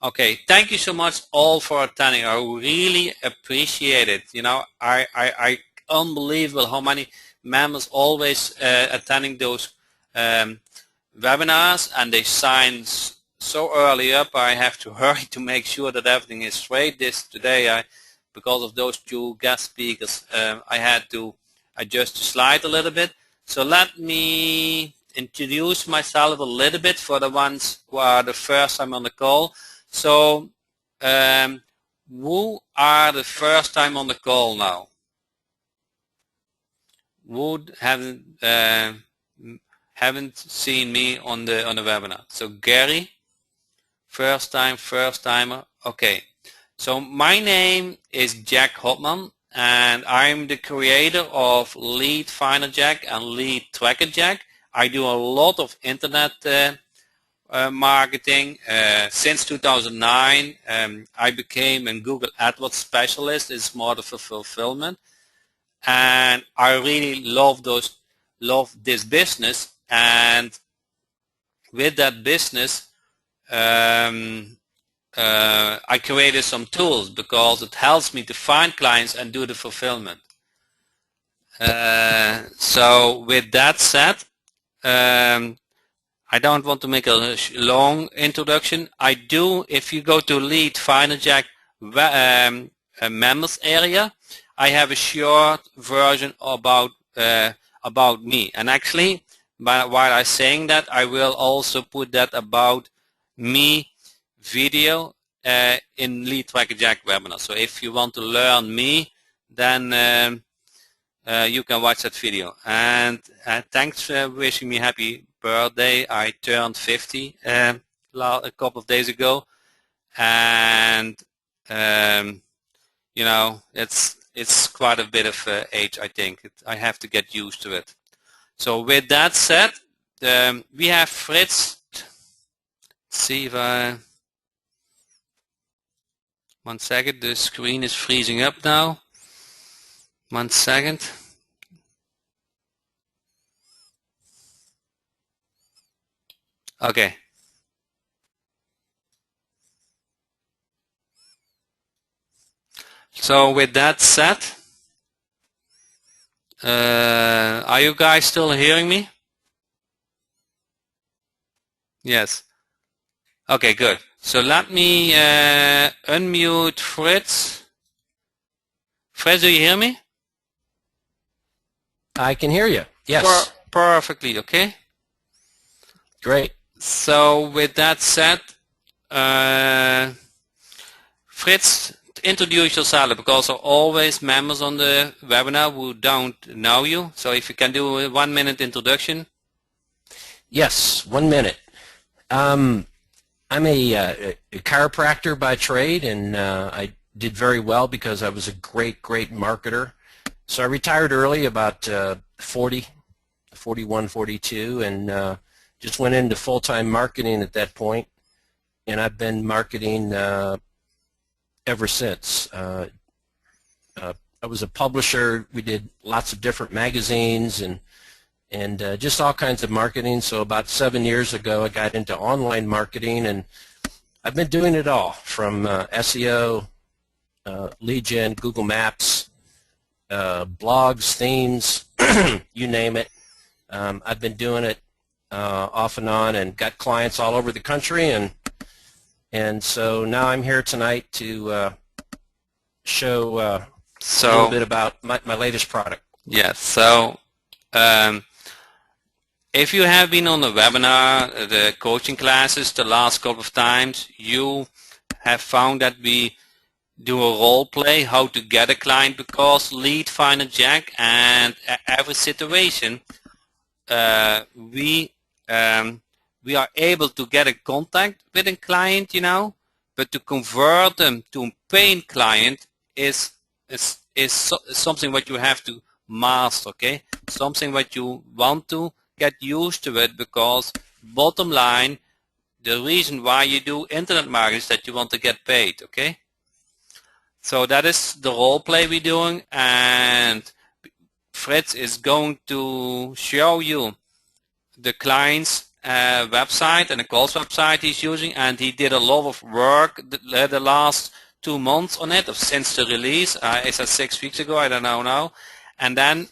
Okay, thank you so much all for attending. I really appreciate it. You know, I unbelievable how many members always attending those um, webinars, and they sign so early up. I have to hurry to make sure that everything is straight. Today, because of those two guest speakers, I had to adjust the slide a little bit. So let me introduce myself a little bit for the ones who are the first time on the call. So, who are the first time on the call now? Who haven't seen me on the webinar? So Gary, first timer. Okay. So my name is Jack Hopman, and I'm the creator of Lead Finder Jack and Lead Tracker Jack. I do a lot of internet marketing. Since 2009, I became a Google AdWords specialist. It's more of a fulfillment, and I really love this business. And with that business, I created some tools because it helps me to find clients and do the fulfillment. So with that said, I don't want to make a long introduction. I do, if you go to Lead Finder Jack members area, I have a short version about me. And actually, while I'm saying that, I will also put that about me video in Lead Tracker Jack webinar. So if you want to learn me, then you can watch that video. And thanks for wishing me happy birthday. I turned 50 a couple of days ago, and you know, it's quite a bit of age. I think I have to get used to it. So with that said, we have Fritz. Let's see if I 1 second. The screen is freezing up now. 1 second. Okay. So with that said, are you guys still hearing me? Yes. Okay, good. So let me unmute Fritz. Fritz, do you hear me? I can hear you. Yes. Perfectly, okay. Great. So with that said, Fritz, introduce yourself, because there are always members on the webinar who don't know you. So if you can do a 1 minute introduction. Yes, 1 minute. I'm a chiropractor by trade, and I did very well because I was a great marketer. So I retired early, about 41, 42, and just went into full-time marketing at that point, and I've been marketing ever since. I was a publisher. We did lots of different magazines and just all kinds of marketing. So about 7 years ago, I got into online marketing, and I've been doing it all from SEO, lead gen, Google Maps, blogs, themes, you name it. I've been doing it off and on, and got clients all over the country, and so now I'm here tonight to show a little bit about my latest product. Yes. So if you have been on the webinar, the coaching classes the last couple of times, you have found that we do a role play how to get a client, because Lead Finder Jack and every situation we are able to get a contact with a client, you know, but to convert them to a paying client is something what you have to master, okay? Something what you want to get used to it, because bottom line, the reason why you do internet marketing is that you want to get paid, okay? So that is the role play we're doing, and Fritz is going to show you the clients website and a calls website he's using, and he did a lot of work the last 2 months on it, since the release. I said 6 weeks ago, I don't know now. And then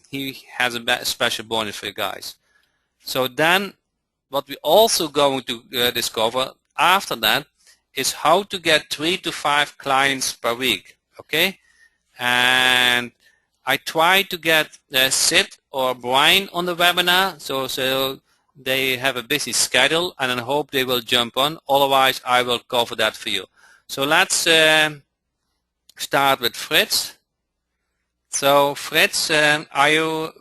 he has a special bonus for you guys. So then what we also going to discover after that is how to get 3 to 5 clients per week. Okay, and I try to get Sid or Brian on the webinar, so they have a busy schedule, and I hope they will jump on. Otherwise, I will cover that for you. So let's start with Fritz. So Fritz, are you?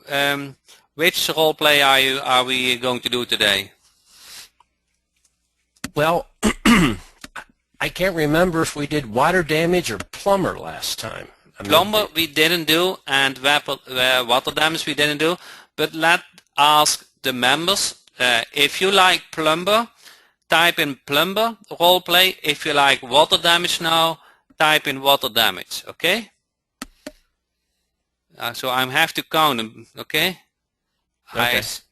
Which role play are we going to do today? Well, I can't remember if we did water damage or plumber last time. Plumber we didn't do, and water damage we didn't do. But let's ask the members. If you like plumber, type in plumber role play. If you like water damage now, type in water damage. Okay. So I have to count them. Okay.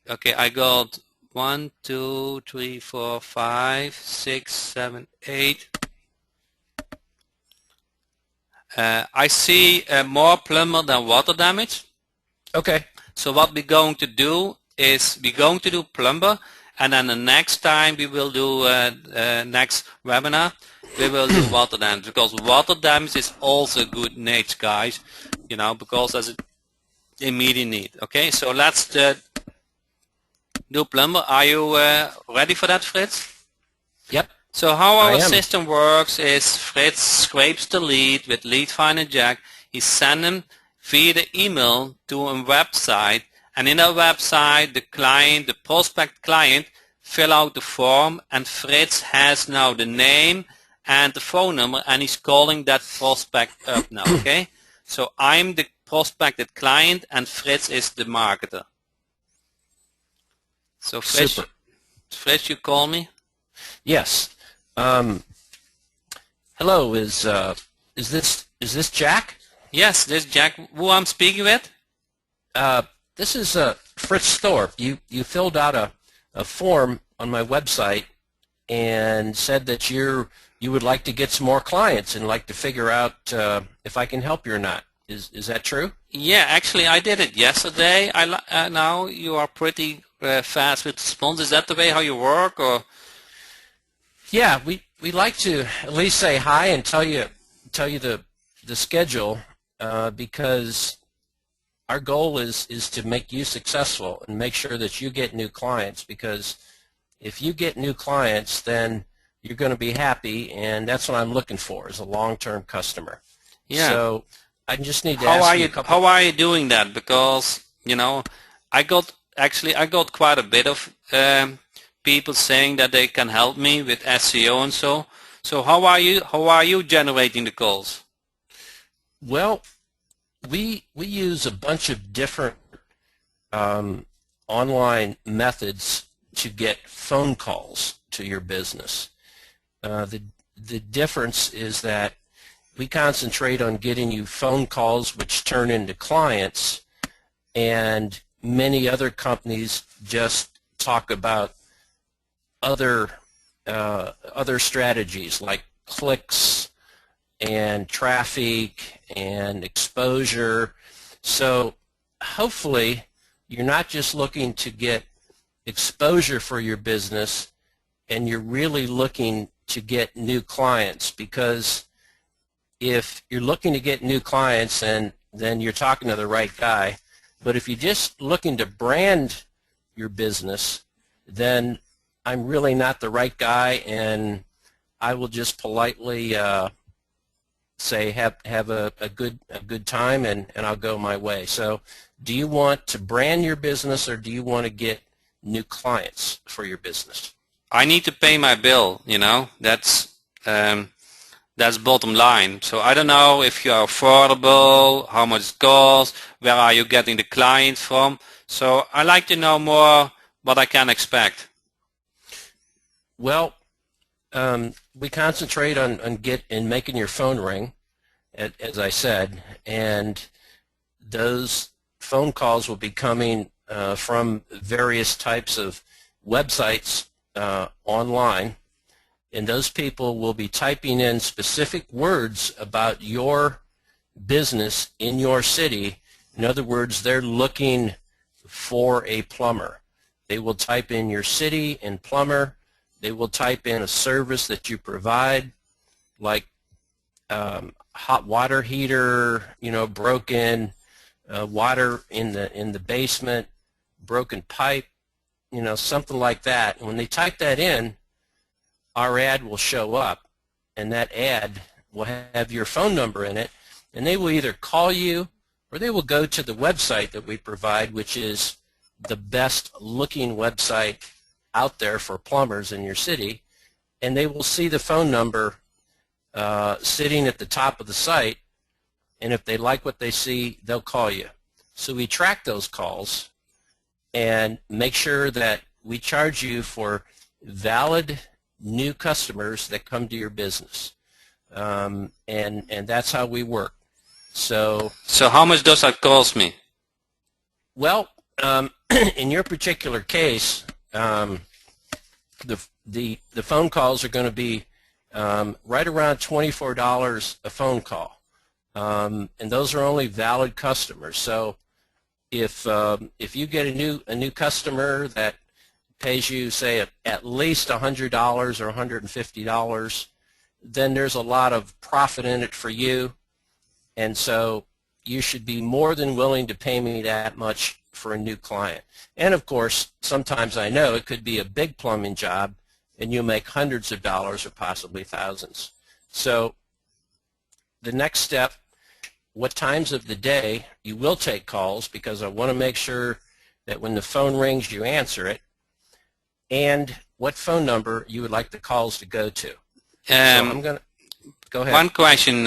Okay. I got 1, 2, 3, 4, 5, 6, 7, 8. I see more plumber than water damage. Okay. So what we're going to do is we're going to do plumber, and then the next time we will do next webinar we will do water damage, because water damage is also good niche, guys. You know, because there's an immediate need. Okay, so let's do plumber. Are you ready for that, Fritz? Yep. So how our system works is Fritz scrapes the lead with Lead Finder Jack. He sends them via the email to a website, and in that website the prospect client fill out the form, and Fritz has now the name and the phone number, and he's calling that prospect up now. Okay, so I'm the prospected client and Fritz is the marketer. So Fritz, you call me? Yes. Hello. Is this Jack? Yes, this is Jack. Who I'm speaking with? This is Fritz Thorpe. You filled out a form on my website and said that you would like to get some more clients and like to figure out if I can help you or not. Is that true? Yeah, actually I did it yesterday. Now you are pretty fast with response. Is that the way how you work, or? Yeah, we like to at least say hi and tell you the schedule because our goal is to make you successful and make sure that you get new clients, because if you get new clients, then you're going to be happy, and that's what I'm looking for, is a long-term customer. Yeah. So I just need to ask you a couple. How are you doing that? Because I got quite a bit of people saying that they can help me with SEO and so. So how are you generating the calls? Well, we use a bunch of different online methods to get phone calls to your business. The difference is that we concentrate on getting you phone calls which turn into clients, and many other companies just talk about other strategies like clicks and traffic and exposure. So hopefully you're not just looking to get exposure for your business, and you're really looking to get new clients, because if you're looking to get new clients, then you're talking to the right guy. But if you're just looking to brand your business, then I'm really not the right guy, and I will just politely say have a good time, and I'll go my way. So do you want to brand your business, or do you want to get new clients for your business? I need to pay my bill, that's bottom line. So I don't know if you are affordable, how much it costs, where are you getting the clients from. So I like to know more what I can expect. Well, we concentrate on making your phone ring, as I said, and those phone calls will be coming from various types of websites online, and those people will be typing in specific words about your business in your city. In other words, they're looking for a plumber. They will type in your city and plumber. They will type in a service that you provide, like hot water heater, broken water in the basement, broken pipe, something like that. And when they type that in, our ad will show up, and that ad will have your phone number in it, and they will either call you or they will go to the website that we provide, which is the best looking website out there for plumbers in your city, and they will see the phone number sitting at the top of the site, and if they like what they see, they'll call you. So we track those calls and make sure that we charge you for valid new customers that come to your business, and that's how we work. So how much does that cost me? Well, in your particular case, the phone calls are going to be right around $24 a phone call, and those are only valid customers. So if you get a new customer that pays you, say, at least $100 or $150, then there's a lot of profit in it for you, and so you should be more than willing to pay me that much for a new client. And of course, sometimes I know it could be a big plumbing job and you make hundreds of dollars or possibly thousands. So the next step, what times of the day you will take calls, because I want to make sure that when the phone rings you answer it, and what phone number you would like the calls to go to. So I'm going to go ahead. One question.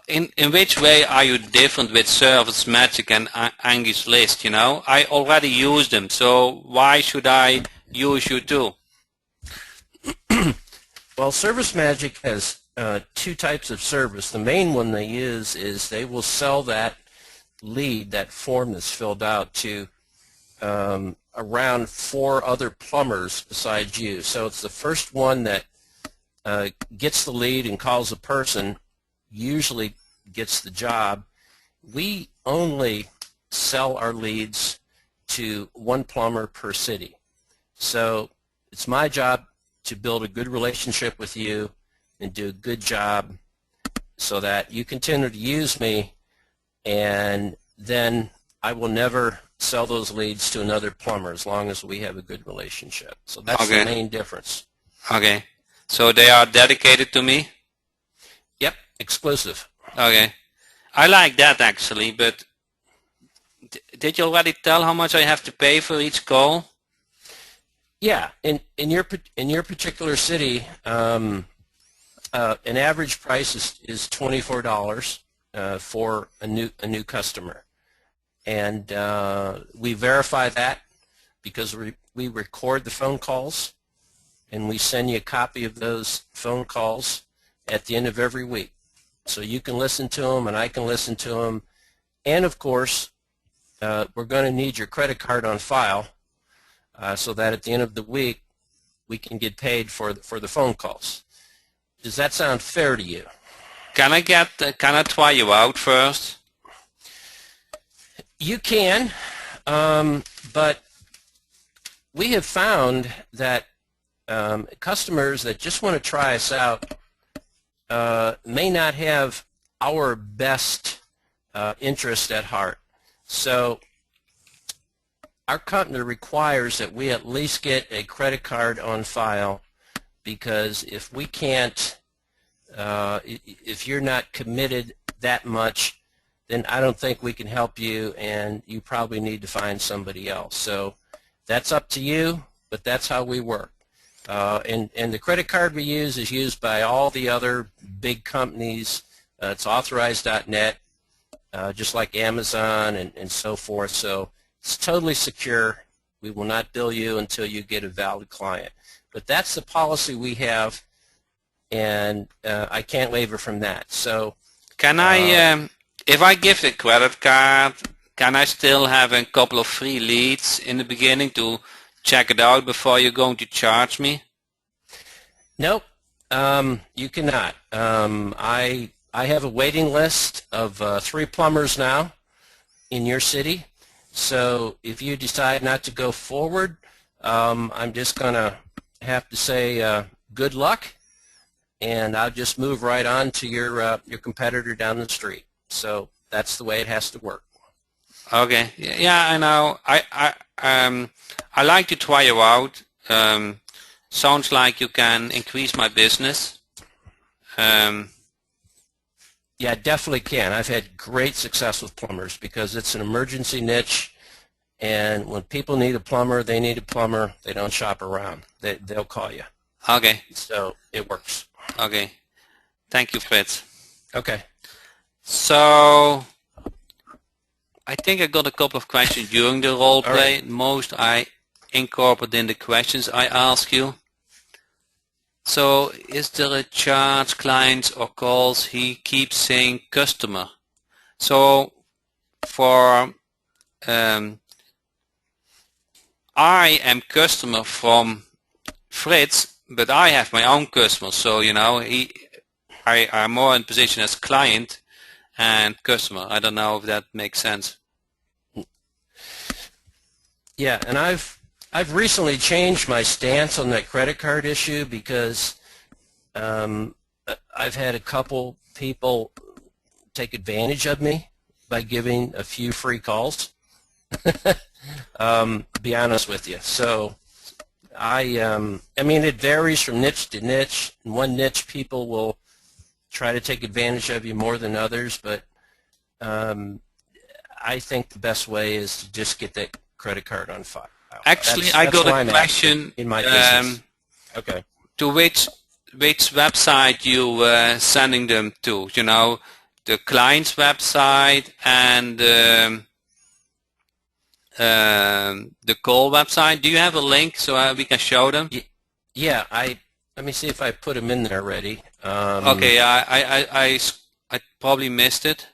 In which way are you different with Service Magic and Angie's List? I already use them, so why should I use you too? Well, Service Magic has two types of service. The main one they use is they will sell that lead, that form that's filled out, to around 4 other plumbers besides you. So it's the first one that gets the lead and calls a person, usually gets the job. We only sell our leads to 1 plumber per city. So it's my job to build a good relationship with you and do a good job so that you continue to use me, and then I will never sell those leads to another plumber as long as we have a good relationship. So that's the main difference. Okay. So they are dedicated to me? Yep, exclusive. Okay. I like that actually, but did you already tell how much I have to pay for each call? Yeah, in your particular city, an average price is $24 for a new customer, and we verify that because we record the phone calls, and we send you a copy of those phone calls at the end of every week, so you can listen to them and I can listen to them, and of course we're going to need your credit card on file so that at the end of the week we can get paid for the phone calls. Does that sound fair to you? Can I try you out first? You can, but we have found that customers that just want to try us out may not have our best interest at heart. So our company requires that we at least get a credit card on file, because if we can't, if you're not committed that much, then I don't think we can help you, and you probably need to find somebody else. So that's up to you, but that's how we work. And the credit card we use is used by all the other big companies. It's authorized.net, just like Amazon and so forth. So it's totally secure. We will not bill you until you get a valid client. But that's the policy we have, and I can't waver from that. So can I, if I give the credit card, can I still have a couple of free leads in the beginning to check it out before you're going to charge me? Nope, you cannot. I have a waiting list of 3 plumbers now in your city. So if you decide not to go forward, I'm just going to have to say good luck, and I'll just move right on to your competitor down the street. So that's the way it has to work. Okay. Yeah, I know. I like to try you out. Sounds like you can increase my business. Yeah, definitely can. I've had great success with plumbers because it's an emergency niche, and when people need a plumber, they need a plumber. They don't shop around. They'll call you. Okay. So it works. Okay. Thank you, Fritz. Okay. So I think I got a couple of questions during the role play. Right. Most I incorporate in the questions I ask you. So is there a charge, clients or calls? He keeps saying customer. So for I am customer from Fritz, but I have my own customers. So I am more in position as client and customer. I don't know if that makes sense. Yeah, and I've recently changed my stance on that credit card issue because I've had a couple people take advantage of me by giving a few free calls. Be honest with you. So I mean, it varies from niche to niche. In one niche, people will try to take advantage of you more than others, but I think the best way is to just get that credit card on file. Actually, I got a question in my business. Okay. To which website you sending them to? You know, the client's website and the call website. Do you have a link so we can show them? Yeah, let me see if I put them in there already. Okay, I probably missed it.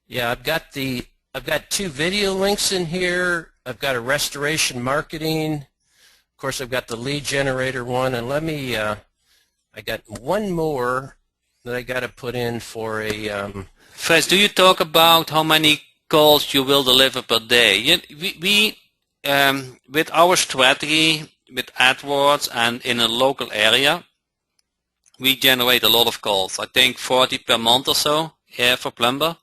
Yeah, I've got 2 video links in here. I've got a restoration marketing. Of course, I've got the lead generator one, and I got one more that I got to put in for a. First, do you talk about how many calls you will deliver per day? We with our strategy with AdWords and in a local area, we generate a lot of calls. I think 40 per month or so. Yeah, for plumber.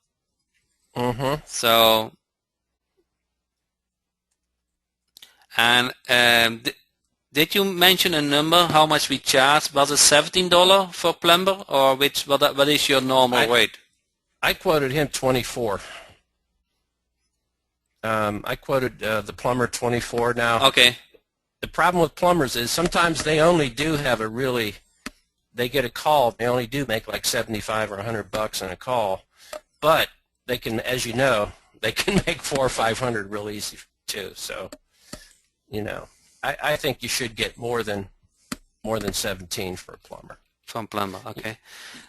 Mm-hmm. So, and did you mention a number? How much we charge? Was it $17 for plumber, or what is your normal rate? I quoted him 24. I quoted the plumber 24 now. Okay. The problem with plumbers is sometimes they only do have they get a call. They only do make like 75 or $100 on a call, but they can, as you know, they can make 400 or 500 real easy too. So, I think you should get more than 17 for a plumber. From plumber, okay.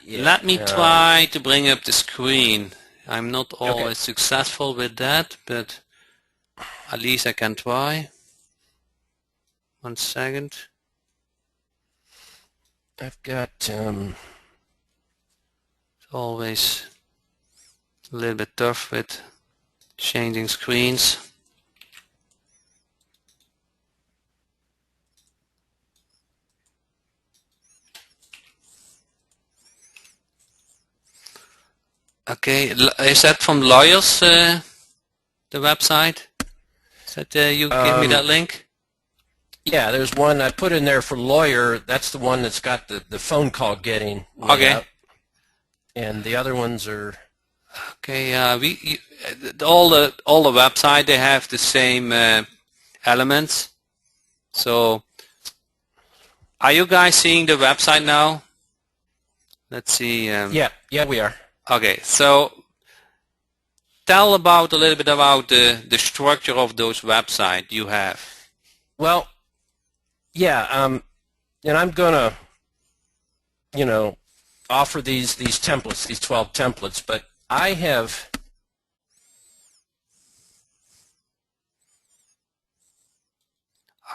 Yeah, Let me try to bring up the screen. I'm not always okay. successful with that, but at least I can try. 1 second. I've got It's always a little bit tough with changing screens. Okay, is that from Lawyers, the website? Is that you give me that link? Yeah, there's one I put in there for lawyer. That's the one that's got the phone call getting. Okay. And the other ones are. Okay, all the website, they have the same elements. So, are you guys seeing the website now? Let's see. Yeah, we are. Okay, so tell a little bit about the structure of those websites you have. Well, yeah, and I'm gonna, offer these templates, these 12 templates, but I have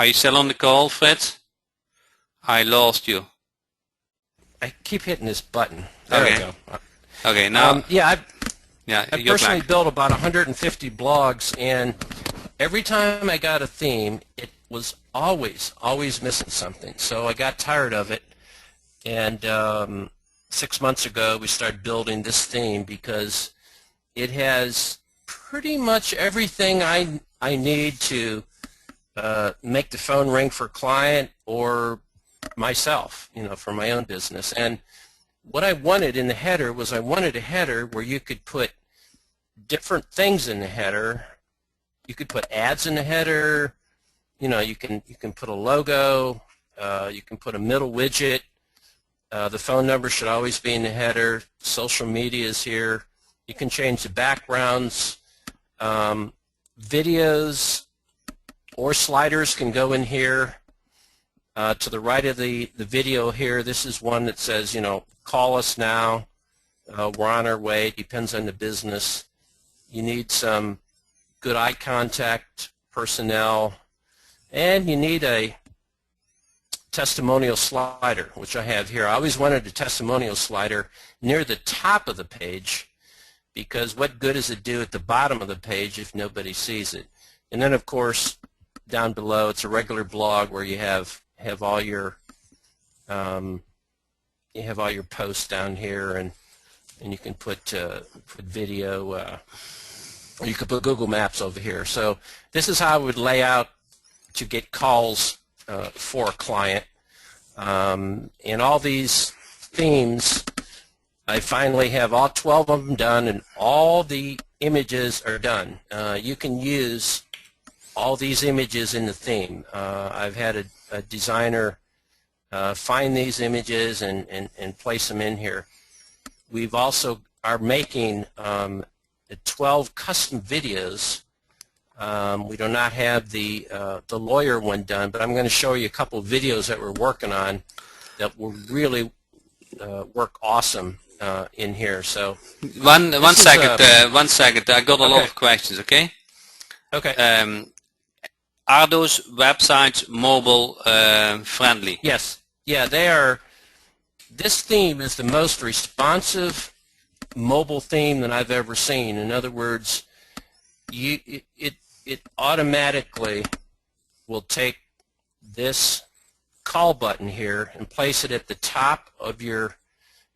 Are you still on the call, Fritz? I lost you. I keep hitting this button. There Okay. I go. Okay, now. Yeah, Yeah, I you're personally back. built about 150 blogs, and every time I got a theme, it was always missing something. So I got tired of it, and 6 months ago we started building this theme because it has pretty much everything I need to make the phone ring for a client or myself, for my own business. And what I wanted in the header was I wanted a header where you could put different things in the header. You could put ads in the header. You can put a logo. You can put a middle widget. The phone number should always be in the header. Social media is here. You can change the backgrounds. Videos or sliders can go in here. To the right of the video here, this is one that says, call us now. We're on our way. It depends on the business. You need some good eye contact, personnel, and you need a testimonial slider, which I have here. I always wanted a testimonial slider near the top of the page, because what good does it do at the bottom of the page if nobody sees it? And then, of course, down below, it's a regular blog where you have all your posts down here, and you can put video, or you could put Google Maps over here. So this is how I would lay out to get calls for a client. And all these themes, I finally have all 12 of them done, and all the images are done. You can use all these images in the theme. I've had a designer find these images and place them in here. We've also are making 12 custom videos. We do not have the lawyer one done, but I'm going to show you a couple of videos that we're working on that will really work awesome in here. So One second. I got a lot of questions. Okay. Okay. Are those websites mobile friendly? Yes. Yeah, they are. This theme is the most responsive mobile theme that I've ever seen. In other words, it automatically will take this call button here and place it at the top of your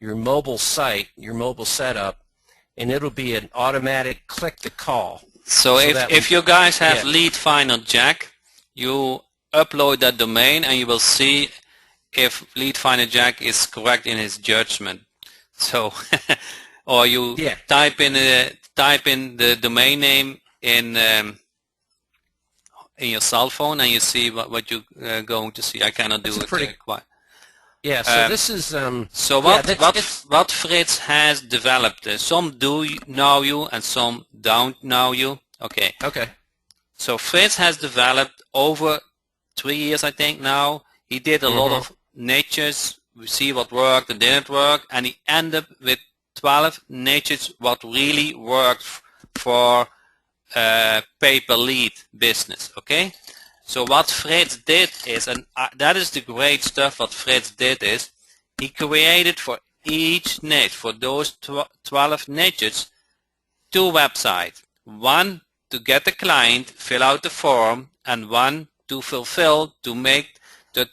mobile site, your mobile setup, and it'll be an automatic click to call. So if you guys have Lead Finder Jack, you upload that domain and you will see if Lead Finder Jack is correct in his judgment. So, or you type in the domain name in your cell phone and you see what you're going to see. I cannot do it quite. Yeah, so this is so what Fritz has developed. Some do know you and some don't know you. Okay. Okay. So Fritz has developed over 3 years, I think now. He did a lot of niches. We see what worked and didn't work, and he ended up with 12 niches what really worked for pay-per-lead business. Okay. So what Fritz did is, and that is the great stuff what Fritz did is, he created for each niche, for those 12 niches, 2 websites. One to get the client, fill out the form, and one to fulfill, to make to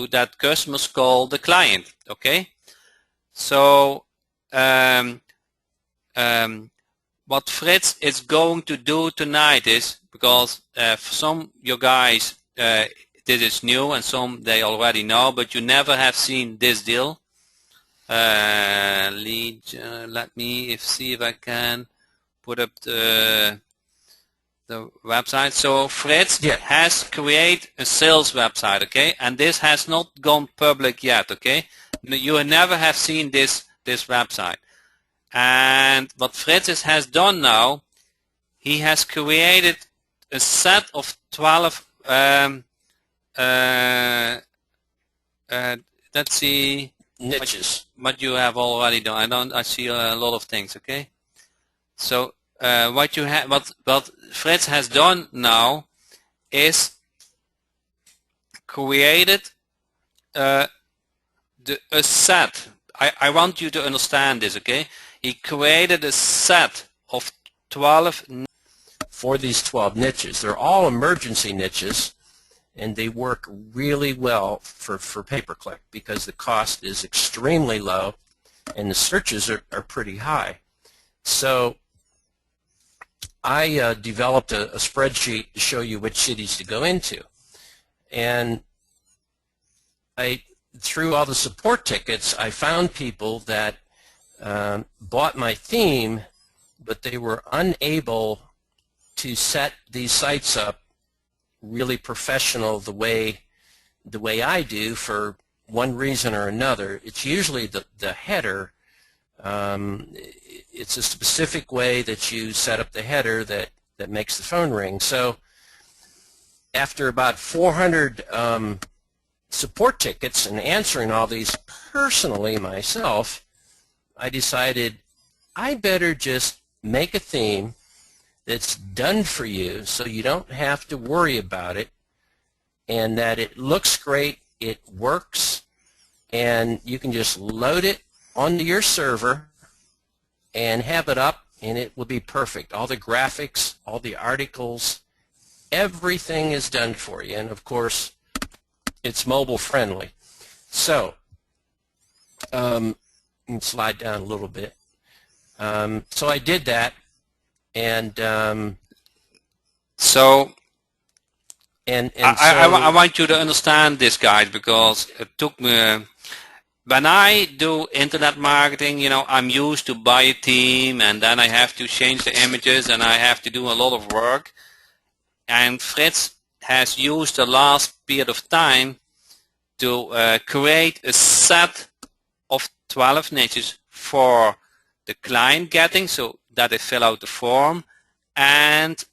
that customers call the client. Okay. So what Fritz is going to do tonight is, because for some you guys this is new and some they already know, but you never have seen this deal. Let me see if I can put up the website. So Fritz has created a sales website, okay, and this has not gone public yet, okay. You never have seen this website. And what Fritz has done now, he has created a set of 12 let's see niches. What you have already done. I see a lot of things, okay. So what Fritz has done now is created a set. I want you to understand this, okay? He created a set of 12 for these 12 niches. They're all emergency niches, and they work really well for pay-per-click because the cost is extremely low and the searches are pretty high. So I developed a spreadsheet to show you which cities to go into. And through all the support tickets, I found people that bought my theme, but they were unable to set these sites up really professional the way I do for one reason or another. It's usually the header. It's a specific way that you set up the header that makes the phone ring. So after about 400 support tickets and answering all these personally myself, I decided I better just make a theme that's done for you so you don't have to worry about it, and that it looks great, it works, and you can just load it onto your server and have it up, and it will be perfect. All the graphics, all the articles, everything is done for you, and of course it's mobile friendly. So you can slide down a little bit. So I did that, and I want you to understand this, guys, because it took me. When I do internet marketing, you know, I'm used to buy a theme and then I have to change the images and I have to do a lot of work. And Fritz has used the last period of time to create a set of 12 niches for the client getting, so that they fill out the form, and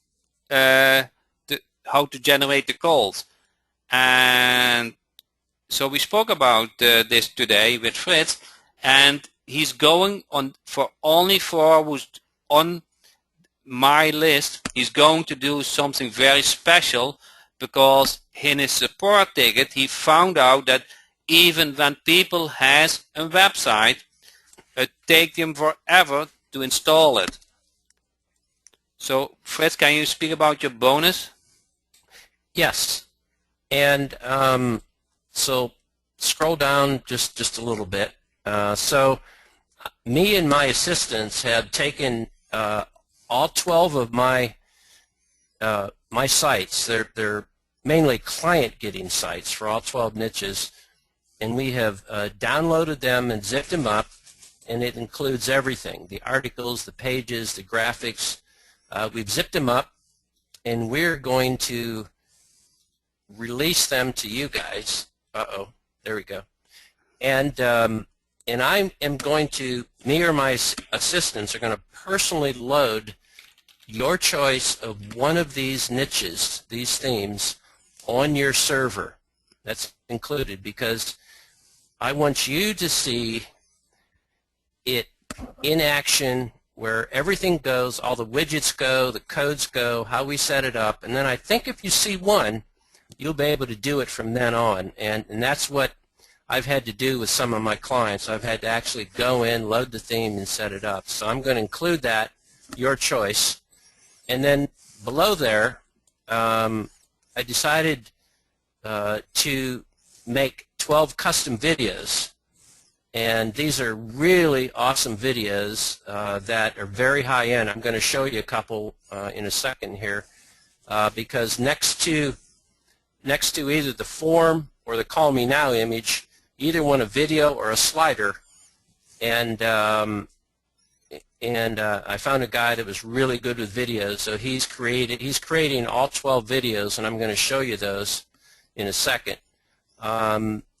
how to generate the calls. And so we spoke about this today with Fritz, and he's going on for only for who's on my list. He's going to do something very special, because in his support ticket he found out that even when people has a website, it takes them forever to install it. So Fritz, can you speak about your bonus? Yes, and so scroll down just a little bit. So me and my assistants have taken all 12 of my my sites. They're mainly client getting sites for all 12 niches, and we have downloaded them and zipped them up, and it includes everything: the articles, the pages, the graphics. We've zipped them up, and we're going to release them to you guys. There we go. And I am going to, me or my assistants are going to personally load your choice of one of these niches, these themes, on your server. That's included because I want you to see it in action, where everything goes, all the widgets go, the codes go, how we set it up, and then I think if you see one, you'll be able to do it from then on, and that's what I've had to do with some of my clients. I've had to actually go in, load the theme, and set it up. So I'm going to include that, your choice, and then below there, I decided to make 12 custom videos, and these are really awesome videos that are very high end. I'm going to show you a couple in a second here, because next to either the form or the Call Me Now image, either one a video or a slider, and I found a guy that was really good with videos, so he's creating all 12 videos, and I'm going to show you those in a second.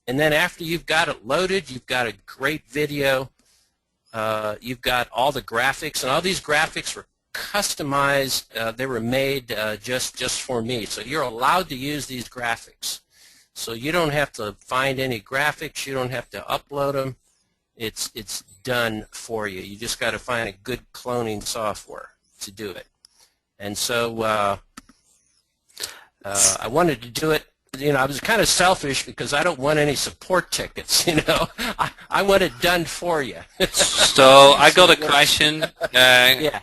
And then after you've got it loaded, you've got a great video, you've got all the graphics, and all these graphics were customized. They were made just for me, so you're allowed to use these graphics. So you don't have to find any graphics, you don't have to upload them. It's done for you. You just got to find a good cloning software to do it. And so I wanted to do it I was kind of selfish because I don't want any support tickets. I want it done for you. So I got a question. Yeah.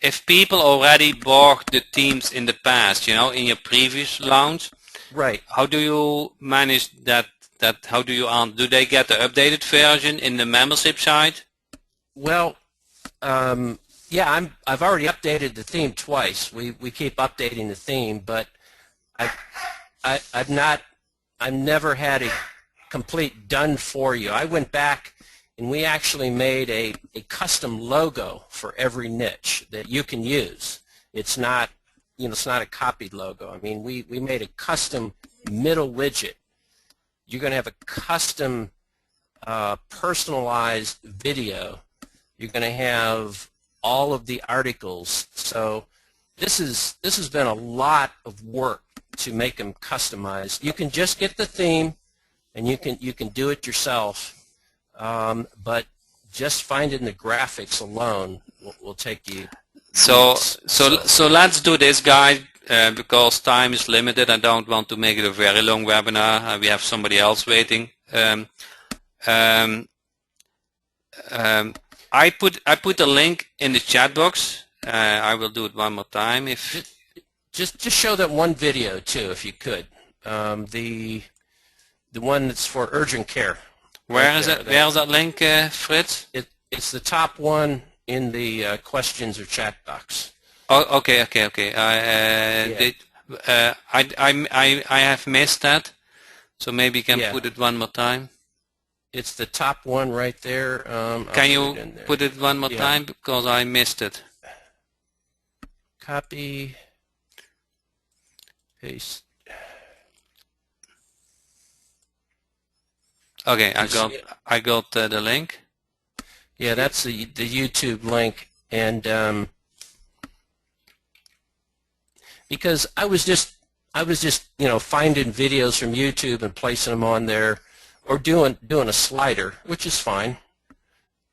If people already bought the themes in the past, in your previous launch, Right. how do you manage that? How do you do they get the updated version in the membership site? Well, yeah, I've already updated the theme twice. We keep updating the theme, but I've never had a complete done for you. I went back and we actually made a custom logo for every niche that you can use. It's not, it's not a copied logo. I mean, we made a custom middle widget. You're going to have a custom personalized video. You're going to have all of the articles. So this has been a lot of work to make them customized. You can just get the theme, and you can do it yourself. But just finding the graphics alone will take you weeks. So let's do this, guys, because time is limited. I don't want to make it a very long webinar. We have somebody else waiting. I put a link in the chat box. I will do it one more time. Just show that one video too, if you could. The one that's for urgent care. Where is it? Where is that link, Fritz? It's the top one in the questions or chat box. Oh, okay. I have missed that, so maybe you can put it one more time. It's the top one right there. Can you put it one more time, because I missed it? Copy, paste. Okay, I got the link. Yeah, that's the YouTube link, and because I was just finding videos from YouTube and placing them on there, or doing a slider, which is fine.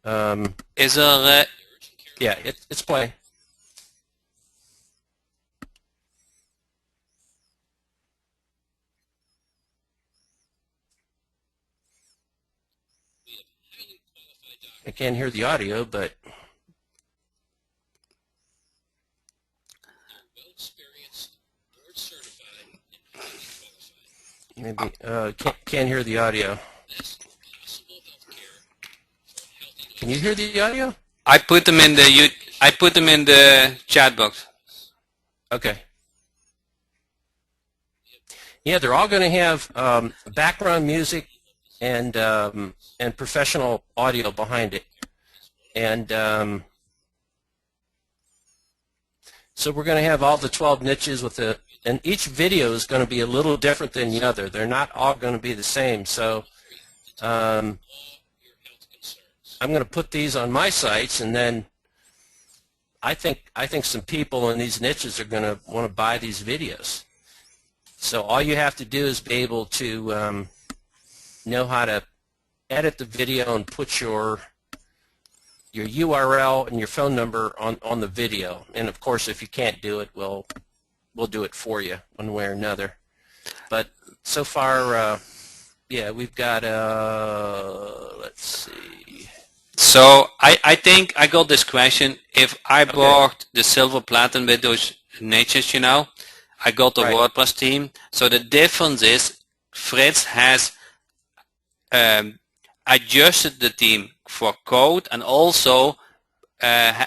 Is there? Yeah, it's playing. I can't hear the audio, but maybe can't hear the audio. Can you hear the audio? I put them in the chat box. Okay. Yeah, they're all going to have background music and professional audio behind it, and so we're going to have all the 12 niches with and each video is going to be a little different than the other. They're not all going to be the same. So I'm going to put these on my sites, and then I think some people in these niches are going to want to buy these videos. So all you have to do is be able to know how to edit the video and put your URL and your phone number on the video. And of course, if you can't do it, we'll do it for you one way or another. But so far, yeah, we've got let's see. So I think I got this question. If I bought the silver platinum with those niches, I got the WordPress theme. So the difference is Fritz has adjusted the theme for code, and also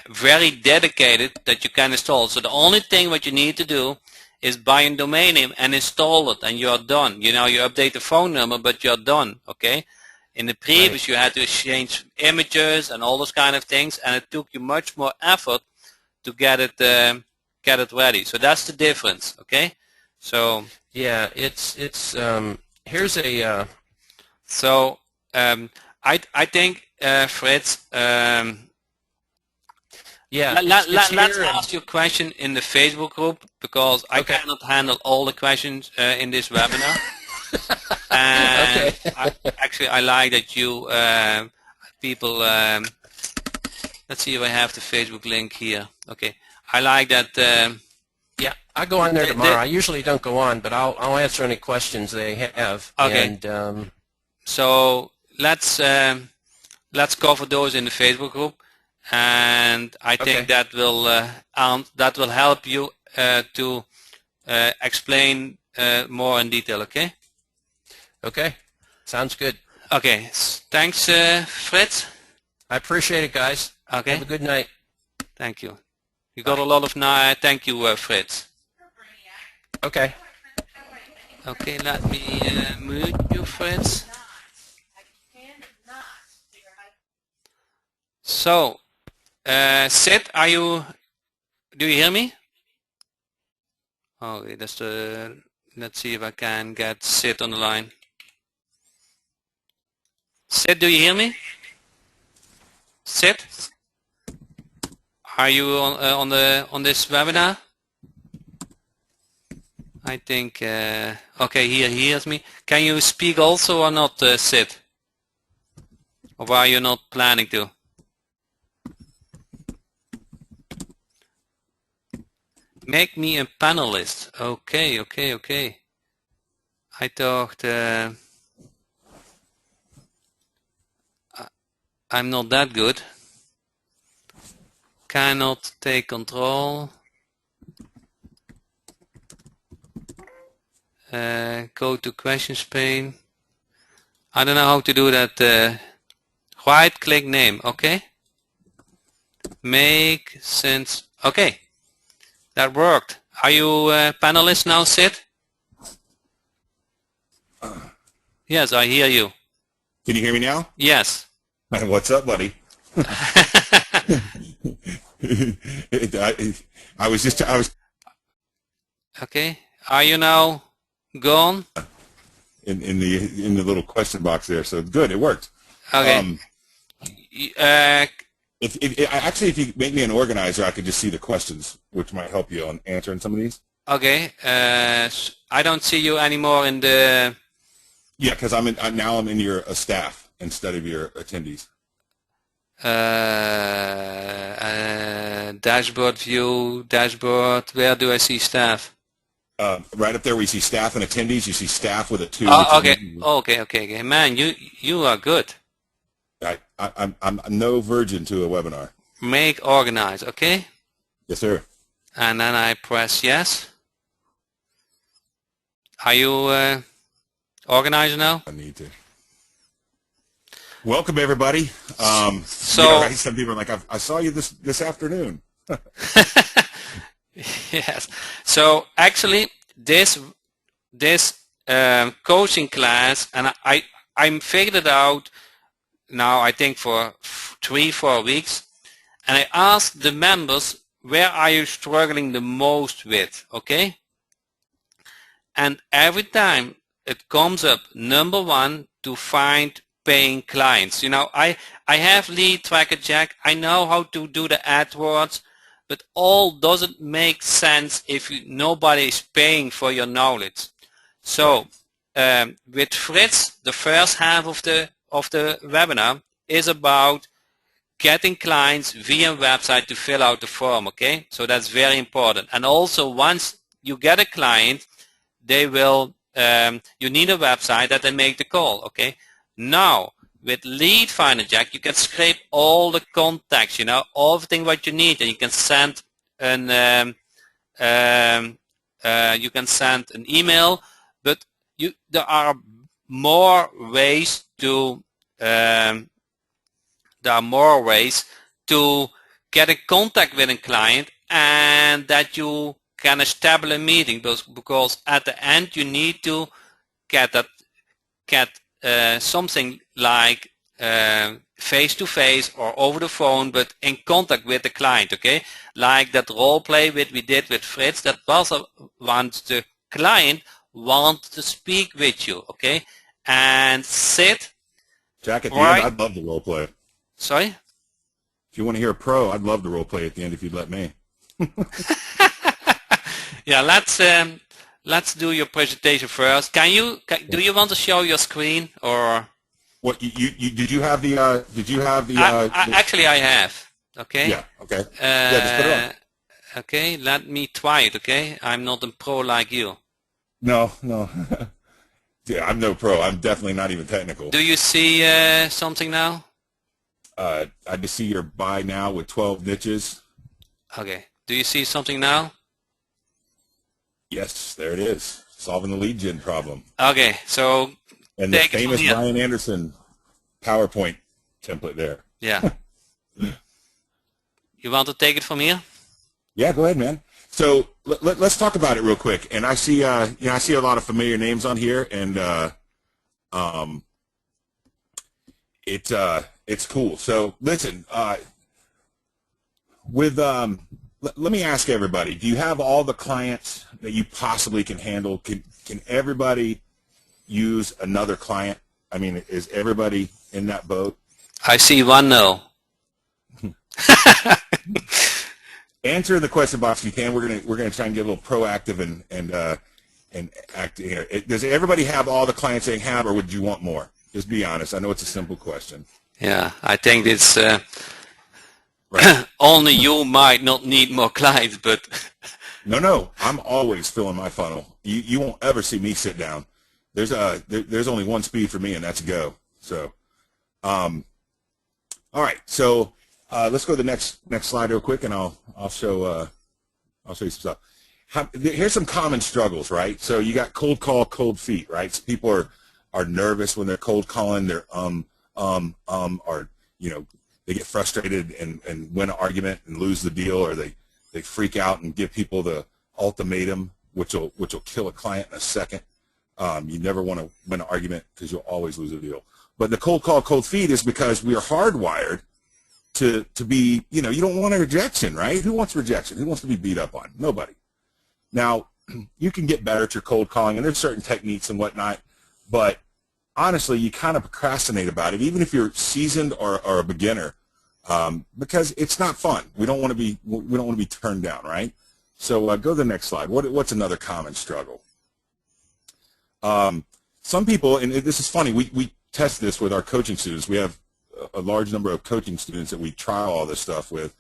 very dedicated that you can install. So the only thing what you need to do is buy a domain name and install it, and you're done. You update the phone number, but you're done. Okay. In the previous, you had to change images and all those kind of things, and it took you much more effort to get it ready. So that's the difference. Okay. So yeah, it's here's a. So I think Fritz. Yeah. Let's ask your question in the Facebook group, because I cannot handle all the questions in this webinar. And I like that you people. Let's see if I have the Facebook link here. Okay, I like that Yeah, I'll go on there The- tomorrow. the- I usually don't go on, but I'll answer any questions they have. okay. And So let's cover those in the Facebook group, and I think okay, that will help you to explain more in detail. Okay. okay, sounds good. Okay. Thanks, Fritz. I appreciate it, guys. Okay. Have a good night. Thank you. You got Bye. a lot of thank you, Fritz. Okay. Okay, let me mute you, Fritz. So, Sid, do you hear me? Okay, let's see if I can get Sid on the line. Sid, do you hear me? Sid? Are you on this webinar? I think, okay, he hears me. Can you speak also or not, Sid? Or are you not planning to? Make me a panelist. Okay, okay, okay. I thought I'm not that good. Cannot take control. Go to questions pane. I don't know how to do that. Right click name. Okay. Make sense. Okay. That worked. Are you a panelist now, Sid? Yes, I hear you. Can you hear me now? Yes. What's up, buddy? I was Okay. Are you now gone? in the little question box there, so good, it worked. Okay. If you make me an organizer, I could just see the questions, which might help you on answering some of these. Okay. I don't see you anymore in the. Yeah, because now I'm in your staff instead of your attendees. Dashboard view, dashboard. Where do I see staff? Right up there where you see staff and attendees, you see staff with a 2. Oh, okay. Okay. Man, you are good. I'm no virgin to a webinar. Make organize. Okay. Yes, sir. And then I press yes. Are you organizer now? I need to. Welcome, everybody. So right? Some people are like, I saw you this afternoon. yes. So actually, this coaching class, and I figured it out now. I think for 3-4 weeks, and I asked the members, where are you struggling the most with? Okay. And every time it comes up, number one, to find paying clients. You know, I have Lead Tracker Jack. I know how to do the AdWords, but all doesn't make sense if nobody is paying for your knowledge. So with Fritz, the first half of the webinar is about getting clients via website to fill out the form. Okay, so that's very important. And also, once you get a client, they will you need a website that they make the call. Okay, now with Lead Finder Jack, you can scrape all the contacts, you know, everything what you need, and you can send an email. But there are more ways to get in contact with a client, and that you can establish a meeting, because at the end you need to get something like face-to-face or over the phone, but in contact with the client. Okay, like that role play we did with Fritz, that was once the client wants to speak with you. Okay, and Sid, Jack, at the end, I'd love the role play. Sorry? If you want to hear a pro, I'd love the role play at the end if you'd let me. Yeah, let's do your presentation first. Do you want to show your screen, or? What did you have the actually I have. Okay. Yeah. Okay. Yeah, just put it Okay, let me try it, okay? I'm not a pro like you. No, no. Yeah, I'm no pro. I'm definitely not even technical. Do you see something now? I just see your buy now with 12 niches. Okay. Do you see something now? Yes, there it is. Solving the lead gen problem. Okay, so And the take it from famous here. Brian Anderson PowerPoint template there. Yeah. You want to take it from here? Yeah, go ahead, man. So let's talk about it real quick. And I see, I see a lot of familiar names on here, and um, it's cool. So listen, let me ask everybody: do you have all the clients that you possibly can handle? Can everybody use another client? I mean, is everybody in that boat? I see one no. Answer in the question box if you can. We're gonna try and get a little proactive and act here. Does everybody have all the clients they have, or would you want more? Just be honest. I know it's a simple question. Yeah, I think it's Right. only you might not need more clients, but No. I'm always filling my funnel. You won't ever see me sit down. There's only one speed for me, and that's go. So, all right. So let's go to the next slide real quick, and I'll show you some stuff. Here's some common struggles, right? So you got cold call, cold feet, right? So people are nervous when they're cold calling. They're or they get frustrated and win an argument and lose the deal, or they freak out and give people the ultimatum, which will kill a client in a second. You never want to win an argument because you'll always lose a deal. But the cold call, cold feet is because we are hardwired to be, you don't want a rejection, right? Who wants rejection? Who wants to be beat up on? Nobody. Now, you can get better at your cold calling, and there's certain techniques and whatnot, but honestly, you kind of procrastinate about it, even if you're seasoned or a beginner, because it's not fun. We don't want to be turned down, right? So go to the next slide. What's another common struggle? Some people, and this is funny, we test this with our coaching students. We have a large number of coaching students that we trial all this stuff with,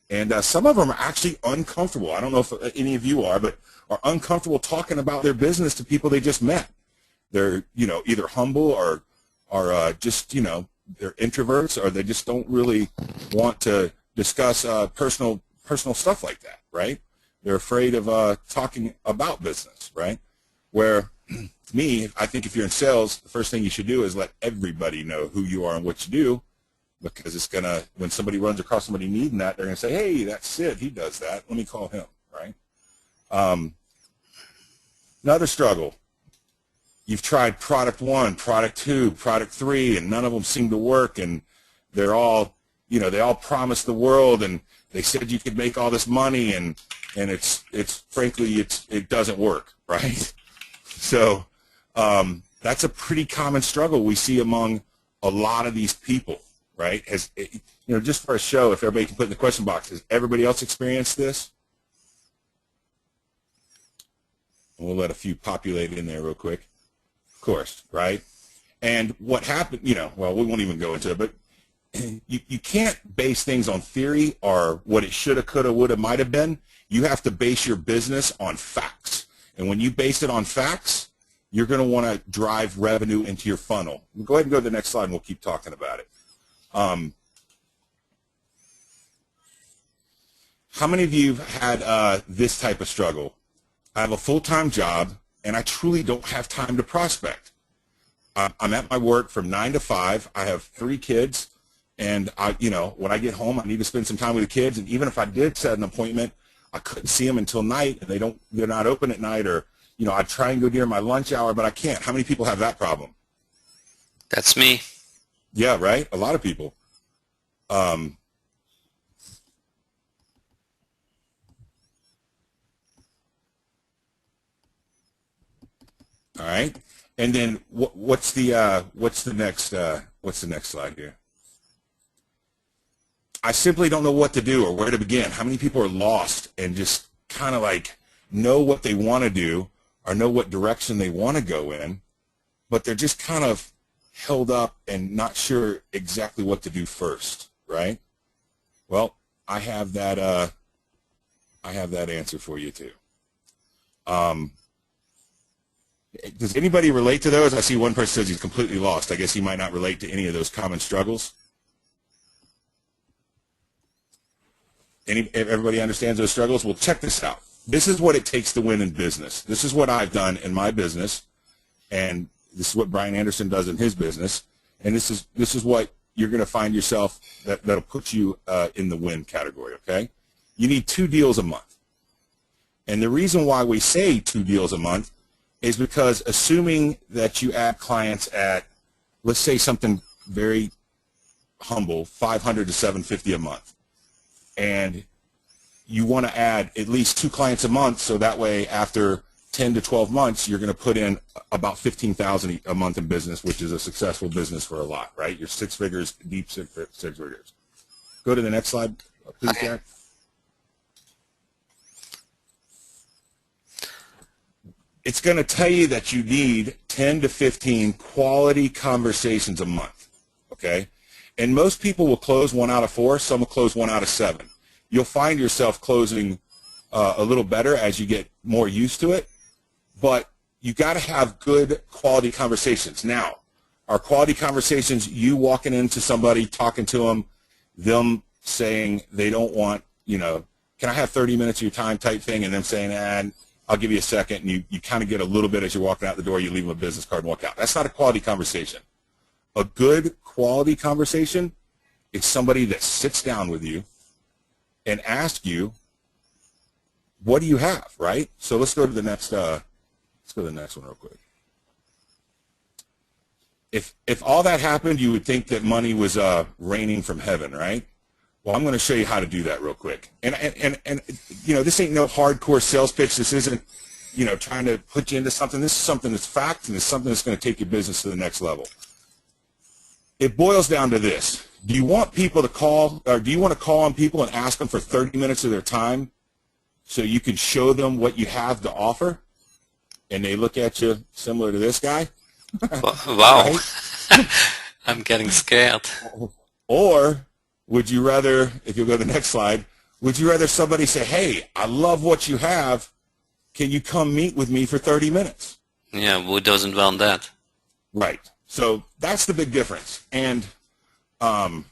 and some of them are actually uncomfortable. I don't know if any of you are, but are uncomfortable talking about their business to people they just met. They're, either humble or just, they're introverts, or they just don't really want to discuss personal stuff like that, right? They're afraid of talking about business, right? Where to me, I think if you're in sales, the first thing you should do is let everybody know who you are and what you do, because it's going to, when somebody runs across somebody needing that, they're going to say, hey, that's Sid, he does that. Let me call him, right? Another struggle. You've tried product 1, product 2, product 3, and none of them seem to work, and they're all, they all promised the world, and they said you could make all this money, and it's frankly, it doesn't work, right? So that's a pretty common struggle we see among a lot of these people, right? Just for a show, if everybody can put in the question box, has everybody else experienced this? And we'll let a few populate in there real quick. Of course, right? And what happened, well, we won't even go into it, but you can't base things on theory or what it shoulda, coulda, woulda, might have been. You have to base your business on facts. And when you base it on facts, you're going to want to drive revenue into your funnel. Go ahead and go to the next slide, and we'll keep talking about it. How many of you have had this type of struggle? I have a full-time job, and I truly don't have time to prospect. I'm at my work from 9 to 5. I have 3 kids, and when I get home, I need to spend some time with the kids. And even if I did set an appointment, I couldn't see them until night, and they're not open at night, or I try and go during my lunch hour, but I can't. How many people have that problem? that's me. Yeah, right. A lot of people. All right, and then what's the next slide here? I simply don't know what to do or where to begin. How many people are lost and just kind of like know what they want to do or know what direction they want to go in, but they're just kind of held up and not sure exactly what to do first, right? Well, I have that I have that answer for you too. Does anybody relate to those? I see one person says he's completely lost. I guess he might not relate to any of those common struggles. Everybody understands those struggles? Well, check this out. This is what it takes to win in business. This is what I've done in my business, and this is what Brian Anderson does in his business, and this is what you're going to find yourself that'll put you in the win category, okay? You need 2 deals a month. And the reason why we say 2 deals a month is because assuming that you add clients at, let's say something very humble, 500 to 750 a month, and you want to add at least 2 clients a month, so that way after 10 to 12 months, you're going to put in about $15,000 a month in business, which is a successful business for a lot, right? You're 6 figures, deep 6 figures. Go to the next slide, please, Okay. Jack. It's going to tell you that you need 10 to 15 quality conversations a month, okay? And most people will close 1 out of 4. Some will close 1 out of 7. You'll find yourself closing a little better as you get more used to it, but you got to have good quality conversations. Now, are quality conversations you walking into somebody, talking to them saying they don't want, can I have 30 minutes of your time type thing, and them saying, I'll give you a second, and you kind of get a little bit as you're walking out the door, you leave them a business card and walk out. That's not a quality conversation. A good quality conversation is somebody that sits down with you and asks you, what do you have, right? So let's go to the next one real quick. If all that happened, you would think that money was raining from heaven, right? Well, I'm going to show you how to do that real quick. And this ain't no hardcore sales pitch. This isn't, trying to put you into something. This is something that's fact, and it's something that's going to take your business to the next level. It boils down to this. Do you want people to call, or do you want to call on people and ask them for 30 minutes of their time so you can show them what you have to offer? And they look at you similar to this guy? Wow. Right? I'm getting scared. Or would you rather, if you go to the next slide, would you rather somebody say, hey, I love what you have. Can you come meet with me for 30 minutes? Yeah, who doesn't want that? Right. So that's the big difference. And, man,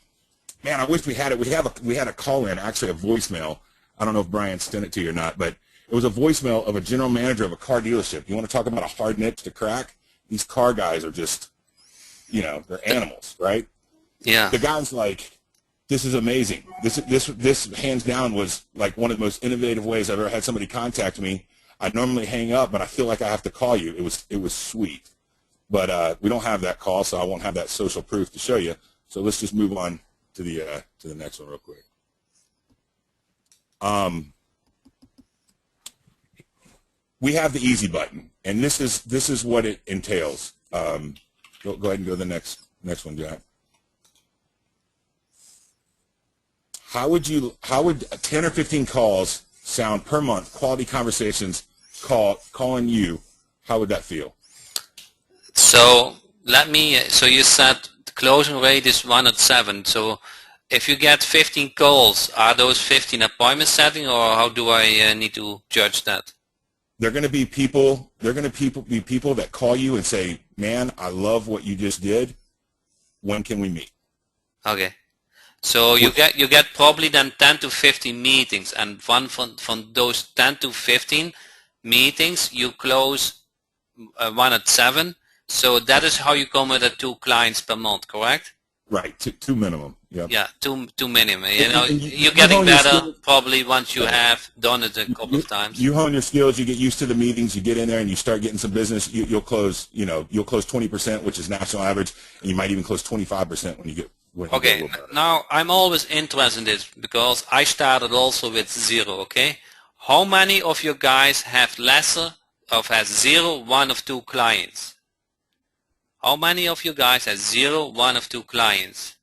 I wish we had it. We had a call in, actually a voicemail. I don't know if Brian sent it to you or not, but it was a voicemail of a general manager of a car dealership. You want to talk about a hard niche to crack? These car guys are just, they're animals, right? Yeah. The guy's like, this is amazing. This hands down was like one of the most innovative ways I've ever had somebody contact me. I normally hang up, but I feel like I have to call you. It was sweet. But we don't have that call, so I won't have that social proof to show you. So let's just move on to the next one real quick. We have the easy button, and this is what it entails. Go ahead and go to the next one, Jack. How would 10 or 15 calls sound per month? Quality conversations, calling you. How would that feel? So so you said the closing rate is 1 at 7. So if you get 15 calls, are those 15 appointment setting, or how do I need to judge that? They're going to be people. They're going to be people that call you and say, "Man, I love what you just did. When can we meet?" Okay. So you get probably then 10 to 15 meetings, and one from those 10 to 15 meetings you close 1 at 7. So that is how you come with 2 clients per month, correct? Right, two minimum. Yep. Yeah, two minimum. And You're getting hone your better skills. probably once you have done it a couple of times. You hone your skills. You get used to the meetings. You get in there and you start getting some business. You'll close. You'll close 20%, which is national average, and you might even close 25% when you get. Okay, now I'm always interested in this because I started also with 0. Okay, how many of you guys have has 0, 1 of 2 clients? How many of you guys have 0, 1 of 2 clients?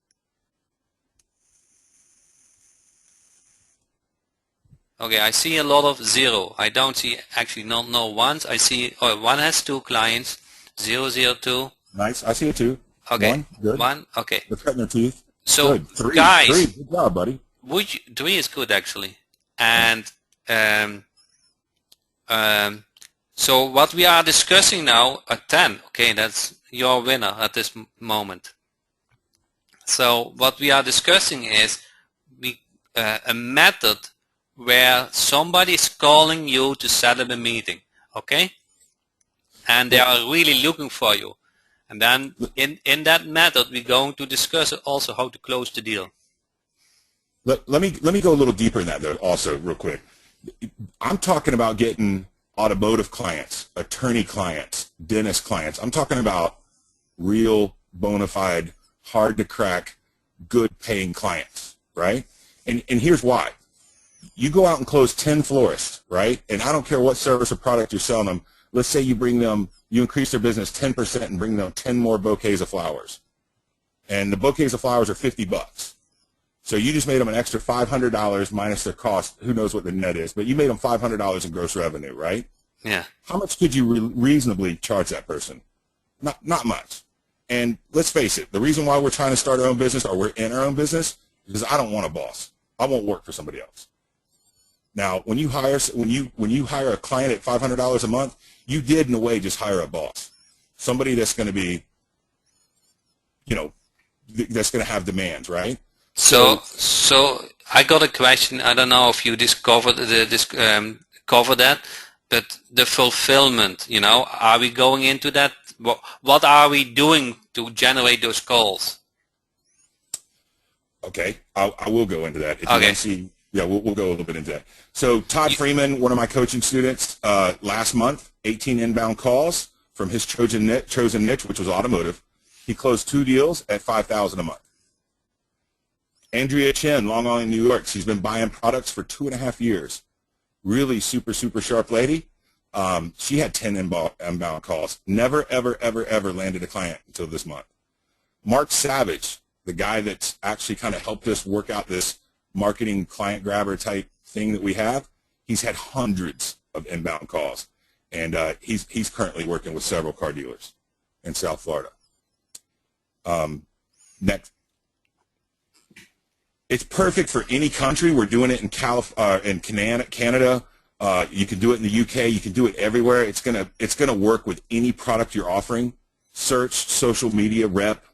Okay, I see a lot of 0. I don't see actually no ones. I see 1 has 2 clients, 0, 0, 2. Nice. I see it too. Okay, 1, good. 1. Okay. They're cutting their teeth. So Good. 3, guys, 3, good job, buddy. 3 is good actually. And Um, so what we are discussing now, a 10, okay, that's your winner at this moment. So what we are discussing is a method where somebody is calling you to set up a meeting, okay? And they are really looking for you. And then in that method, we're going to discuss also how to close the deal. Let me go a little deeper in that though also real quick. I'm talking about getting automotive clients, attorney clients, dentist clients. I'm talking about real, bona fide, hard to crack, good paying clients, right? And here's why. You go out and close 10 florists, right? And I don't care what service or product you're selling them. Let's say you increase their business 10% and bring them 10 more bouquets of flowers. And the bouquets of flowers are $50. So you just made them an extra $500 minus their cost. Who knows what the net is, but you made them $500 in gross revenue, right? Yeah. How much could you reasonably charge that person? Not much. And let's face it, the reason why we're trying to start our own business or we're in our own business is because I don't want a boss. I won't work for somebody else. Now, when you hire a client at $500 a month, you did in a way just hire a boss, somebody that's going to be, that's going to have demands, right? So I got a question. I don't know if you cover that, but the fulfillment, are we going into that? What are we doing to generate those calls? Okay, I will go into that. If you Okay. want to see, yeah, we'll go a little bit into that. So Todd Freeman, one of my coaching students, last month, 18 inbound calls from his chosen niche, which was automotive. He closed 2 deals at $5,000 a month. Andrea Chen, Long Island, New York. She's been buying products for 2.5 years. Really super, super sharp lady. She had 10 inbound calls. Never, ever, ever, ever landed a client until this month. Mark Savage, the guy that's actually kind of helped us work out this marketing client grabber type thing that we have, he's had hundreds of inbound calls. And he's currently working with several car dealers in South Florida. Next. It's perfect for any country. We're doing it in Canada. You can do it in the UK. You can do it everywhere. It's gonna work with any product you're offering. Search, social media, rep,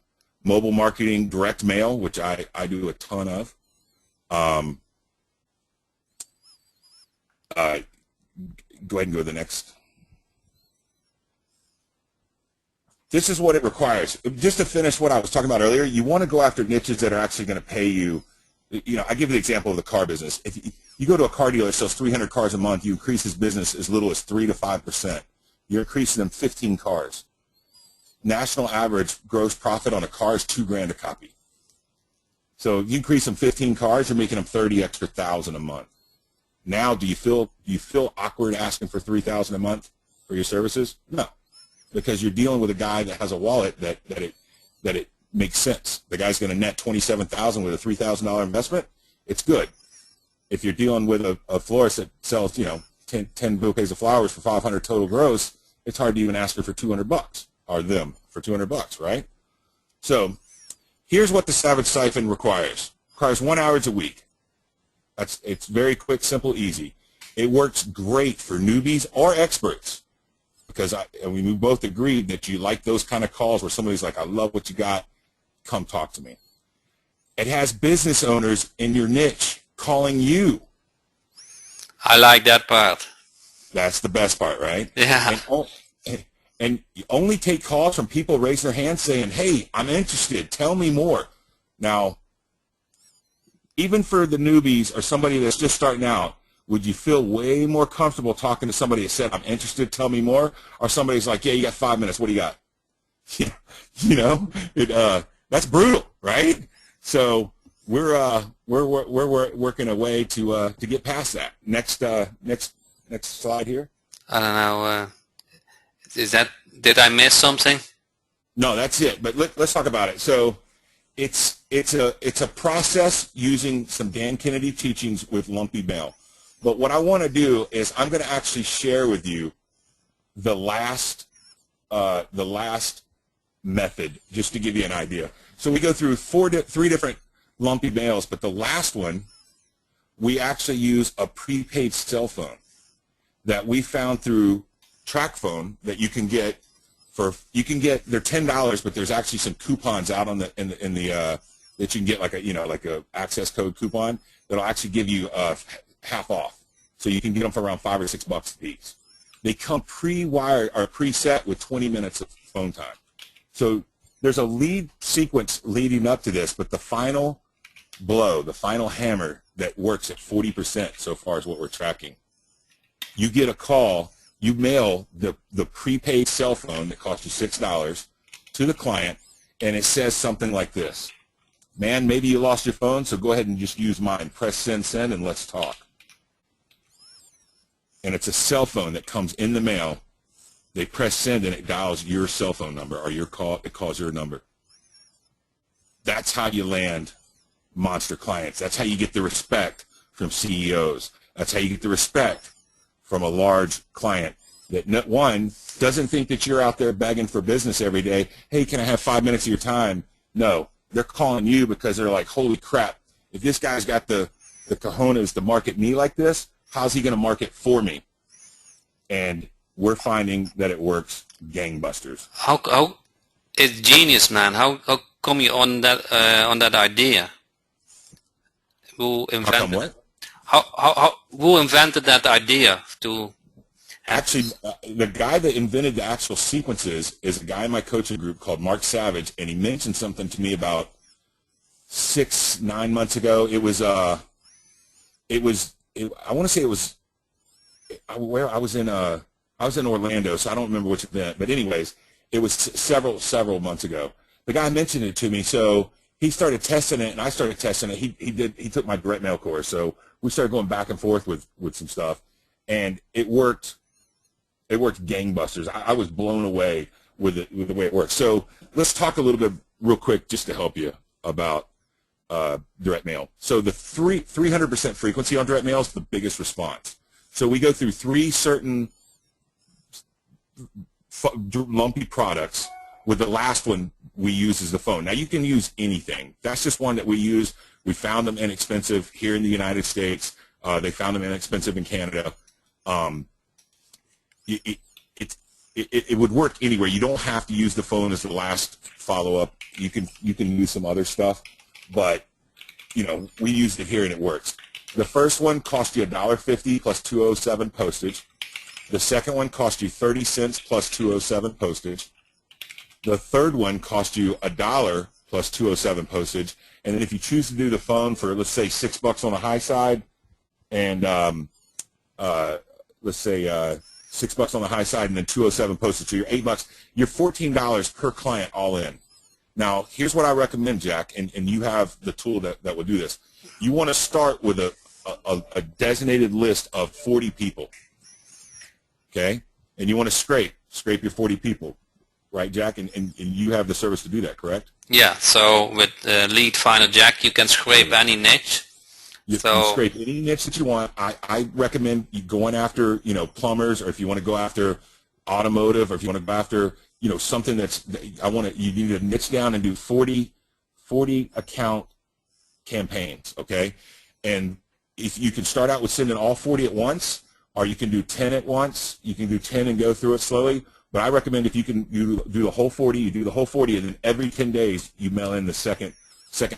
mobile marketing, direct mail, which I do a ton of. Go ahead and go to the next. This is what it requires. Just to finish what I was talking about earlier, you want to go after niches that are actually going to pay you. I give you the example of the car business. If you go to a car dealer that sells 300 cars a month, you increase his business as little as 3 to 5%. You're increasing them 15 cars. National average gross profit on a car is $2,000 a copy. So if you increase them 15 cars, you're making them 30 extra thousand a month. Now, do you feel awkward asking for $3,000 a month for your services? No, because you're dealing with a guy that has a wallet that it makes sense. The guy's going to net $27,000 with a $3,000 investment. It's good. If you're dealing with a florist that sells 10 bouquets of flowers for $500 total gross, it's hard to even ask her for $200 or them for $200, right? So here's what the Savage Siphon requires. Requires 1 hour a week. It's very quick, simple, easy. It works great for newbies or experts because we both agreed that you like those kind of calls where somebody's like, I love what you got. Come talk to me. It has business owners in your niche calling you. I like that part. That's the best part, right? Yeah. And you only take calls from people raising their hands saying, hey, I'm interested. Tell me more. Now, even for the newbies or somebody that's just starting out, would you feel way more comfortable talking to somebody that said, I'm interested, tell me more? Or somebody's like, yeah, you got 5 minutes. What do you got? Yeah, that's brutal, right? So we're working a way to get past that. Next slide here. I don't know. Did I miss something? No, that's it. But let's talk about it. So it's a process using some Dan Kennedy teachings with lumpy mail. But what I want to do is I'm going to actually share with you the last method, just to give you an idea. So we go through 3 different lumpy mails, but the last one we actually use a prepaid cell phone that we found through TrackPhone that you can get they're $10, but there's actually some coupons out on in the that you can get, like a access code coupon that'll actually give you half off. So you can get them for around $5 or $6 a piece. They come pre-wired or preset with 20 minutes of phone time. So there's a lead sequence leading up to this, but the final blow, the final hammer that works at 40% so far is what we're tracking. You get a call, you mail the prepaid cell phone that costs you $6 to the client, and it says something like this: man, maybe you lost your phone, so go ahead and just use mine. Press send, and let's talk. And it's a cell phone that comes in the mail. They press send, and it dials your cell phone number, or it calls your number. That's how you land monster clients. That's how you get the respect from CEOs. That's how you get the respect from a large client that, one, doesn't think that you're out there begging for business every day. Hey, can I have 5 minutes of your time? No, they're calling you because they're like, holy crap, if this guy's got the cojones to market me like this, how's he going to market for me? And we're finding that it works gangbusters. How it's genius, man. How come you on that idea? Who How come invented? what? Who invented that idea to? Actually, the guy that invented the actual sequences is a guy in my coaching group called Mark Savage, and he mentioned something to me about 6-9 months ago. I want to say it was where I was in Orlando, so I don't remember which event. But anyways, it was several months ago. The guy mentioned it to me, so he started testing it, and I started testing it. He took my direct mail course, so we started going back and forth with some stuff, and it worked. It worked gangbusters. I was blown away with the way it works. So let's talk a little bit real quick just to help you about direct mail. So the 300% frequency on direct mail is the biggest response. So we go through 3 certain lumpy products, with the last one we use as the phone. Now you can use anything. That's just one that we use. We found them inexpensive here in the United States. They found them inexpensive in Canada. It would work anywhere. You don't have to use the phone as the last follow-up. You can use some other stuff, but we used it here and it works. The first one cost you $1.50 plus $2.07 postage. The second one cost you 30 cents plus $2.07 postage. The third one cost you $1 plus $2.07 postage. And then if you choose to do the phone for, let's say, $6 on the high side, and let's say $6 on the high side, and then $2.07 postage, so you're $8. You're $14 per client all in. Now, here's what I recommend, Jack, and you have the tool that will do this. You want to start with a designated list of 40 people, okay? And you want to scrape your 40 people, right, Jack? And you have the service to do that, correct? Yeah. So with Lead Finder Jack, you can scrape any niche. You can scrape any niche that you want. I recommend you going after, plumbers, or if you want to go after automotive, or if you want to go after, something you need to niche down and do 40 account campaigns, okay? And if you can start out with sending all 40 at once, or you can do 10 at once. You can do 10 and go through it slowly. But I recommend if you do the whole 40, you do the whole 40, and then every 10 days you mail in the second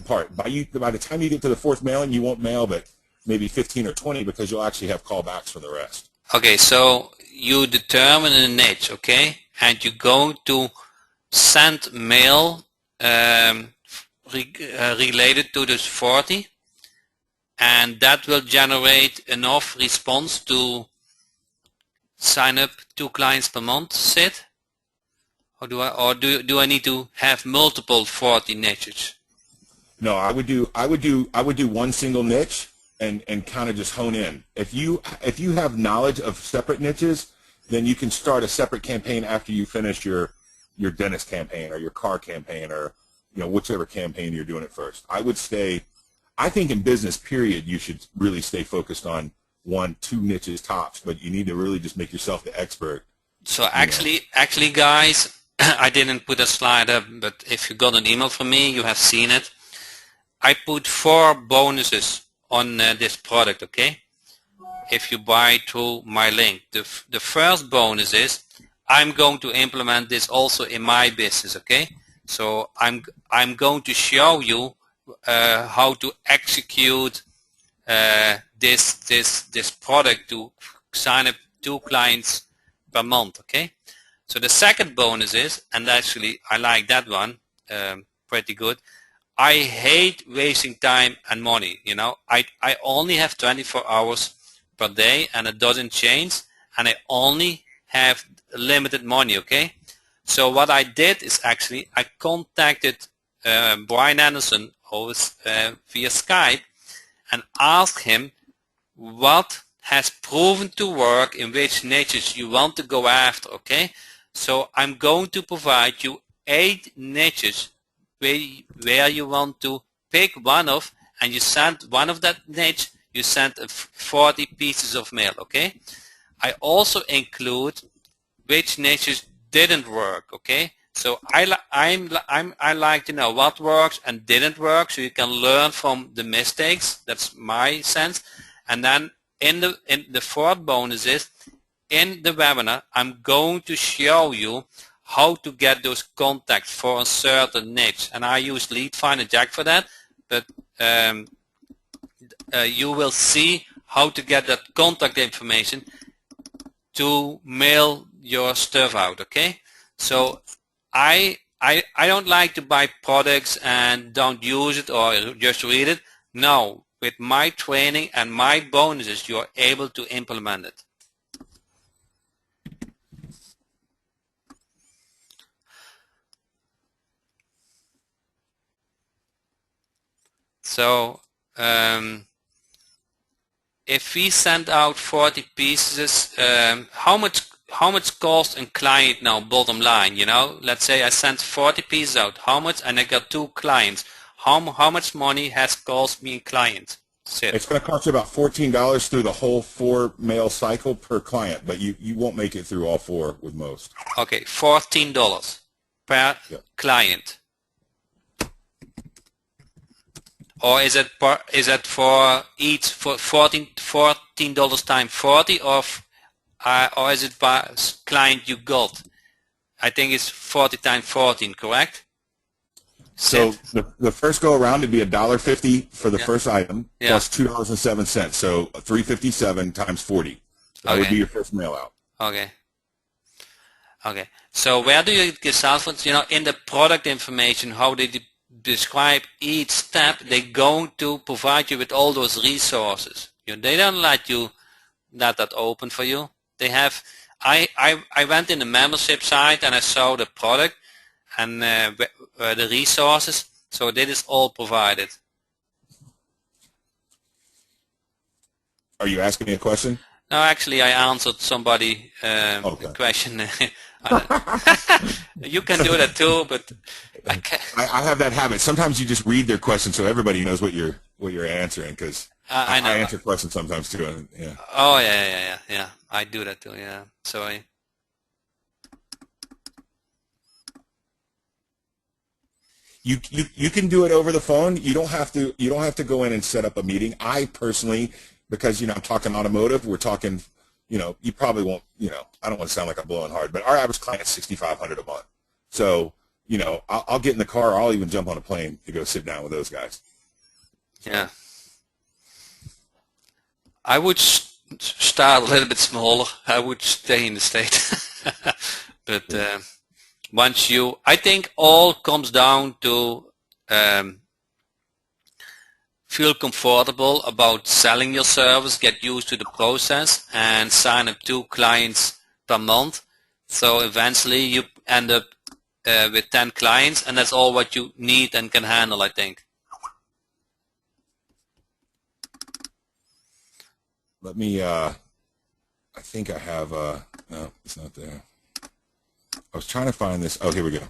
part. By the time you get to the fourth mailing, you won't mail but maybe 15 or 20, because you'll actually have callbacks for the rest. Okay, so you determine a niche, okay, and you go to send mail related to this 40, and that will generate enough response to sign up 2 clients per month, Sid? Or do I need to have multiple 40 niches? No, I would do one single niche and kind of just hone in. If you have knowledge of separate niches, then you can start a separate campaign after you finish your dentist campaign or your car campaign, or whichever campaign you're doing it first. I think in business, period, you should really stay focused on 1-2 niches tops, but you need to really just make yourself the expert. So actually guys, I didn't put a slide up, but if you got an email from me, you have seen it. I put 4 bonuses on this product, okay? If you buy through my link. The first bonus is I'm going to implement this also in my business, okay? So I'm going to show you how to execute this product to sign up 2 clients per month, okay? So the second bonus is, and actually I like that one pretty good, I hate wasting time and money, you know. I only have 24 hours per day and it doesn't change, and I only have limited money, okay? So what I did is actually I contacted Brian Anderson via Skype and asked him what has proven to work, in which niches you want to go after, okay? So I'm going to provide you 8 niches where you want to pick one of, and you send one of that niche, you send 40 pieces of mail, okay? I also include which niches didn't work, okay? So I like to know what works and didn't work, so you can learn from the mistakes. That's my sense. And then in the fourth bonus is, in the webinar, I'm going to show you how to get those contacts for a certain niche. And I use Lead Finder Jack for that, but you will see how to get that contact information to mail your stuff out, okay? So I don't like to buy products and don't use it or just read it. No, with my training and my bonuses, you are able to implement it. So if we send out 40 pieces, how much cost a client now, bottom line, you know? Let's say I sent 40 pieces out, how much, and I got 2 clients. How much money has cost me a client? Sid? It's going to cost you about $14 through the whole 4 mail cycle per client, but you won't make it through all 4 with most. Okay, $14 per client. Or is it for each for $14 times 40, or is it by client you got? I think it's 40 times 14, correct? So the first go around would be $1.50 for the first item, plus $2.07. So $3.57 times 40. That would be your first mail out. Okay. Okay. So where do you get Salesforce? You know, in the product information, how they describe each step, they're going to provide you with all those resources. They don't let that open for you. They have. I went in the membership site and I saw the product and the resources. So that is all provided. Are you asking me a question? No, actually, I answered somebody a question. You can do that too, but I have that habit. Sometimes you just read their question so everybody knows what you're answering, because I answer questions sometimes too. And, yeah. Oh yeah. I do that too. Yeah. Sorry. You can do it over the phone. You don't have to go in and set up a meeting. I personally, because I'm talking automotive, we're talking, you probably won't, I don't want to sound like I'm blowing hard, but our average client is $6,500 a month. So, I'll get in the car, or I'll even jump on a plane to go sit down with those guys. Yeah. I would start a little bit smaller. I would stay in the States. But I think all comes down to feel comfortable about selling your service, get used to the process, and sign up 2 clients per month. So eventually you end up with 10 clients, and that's all what you need and can handle, I think. Let me, I think I have, no, it's not there. I was trying to find this. Oh, here we go.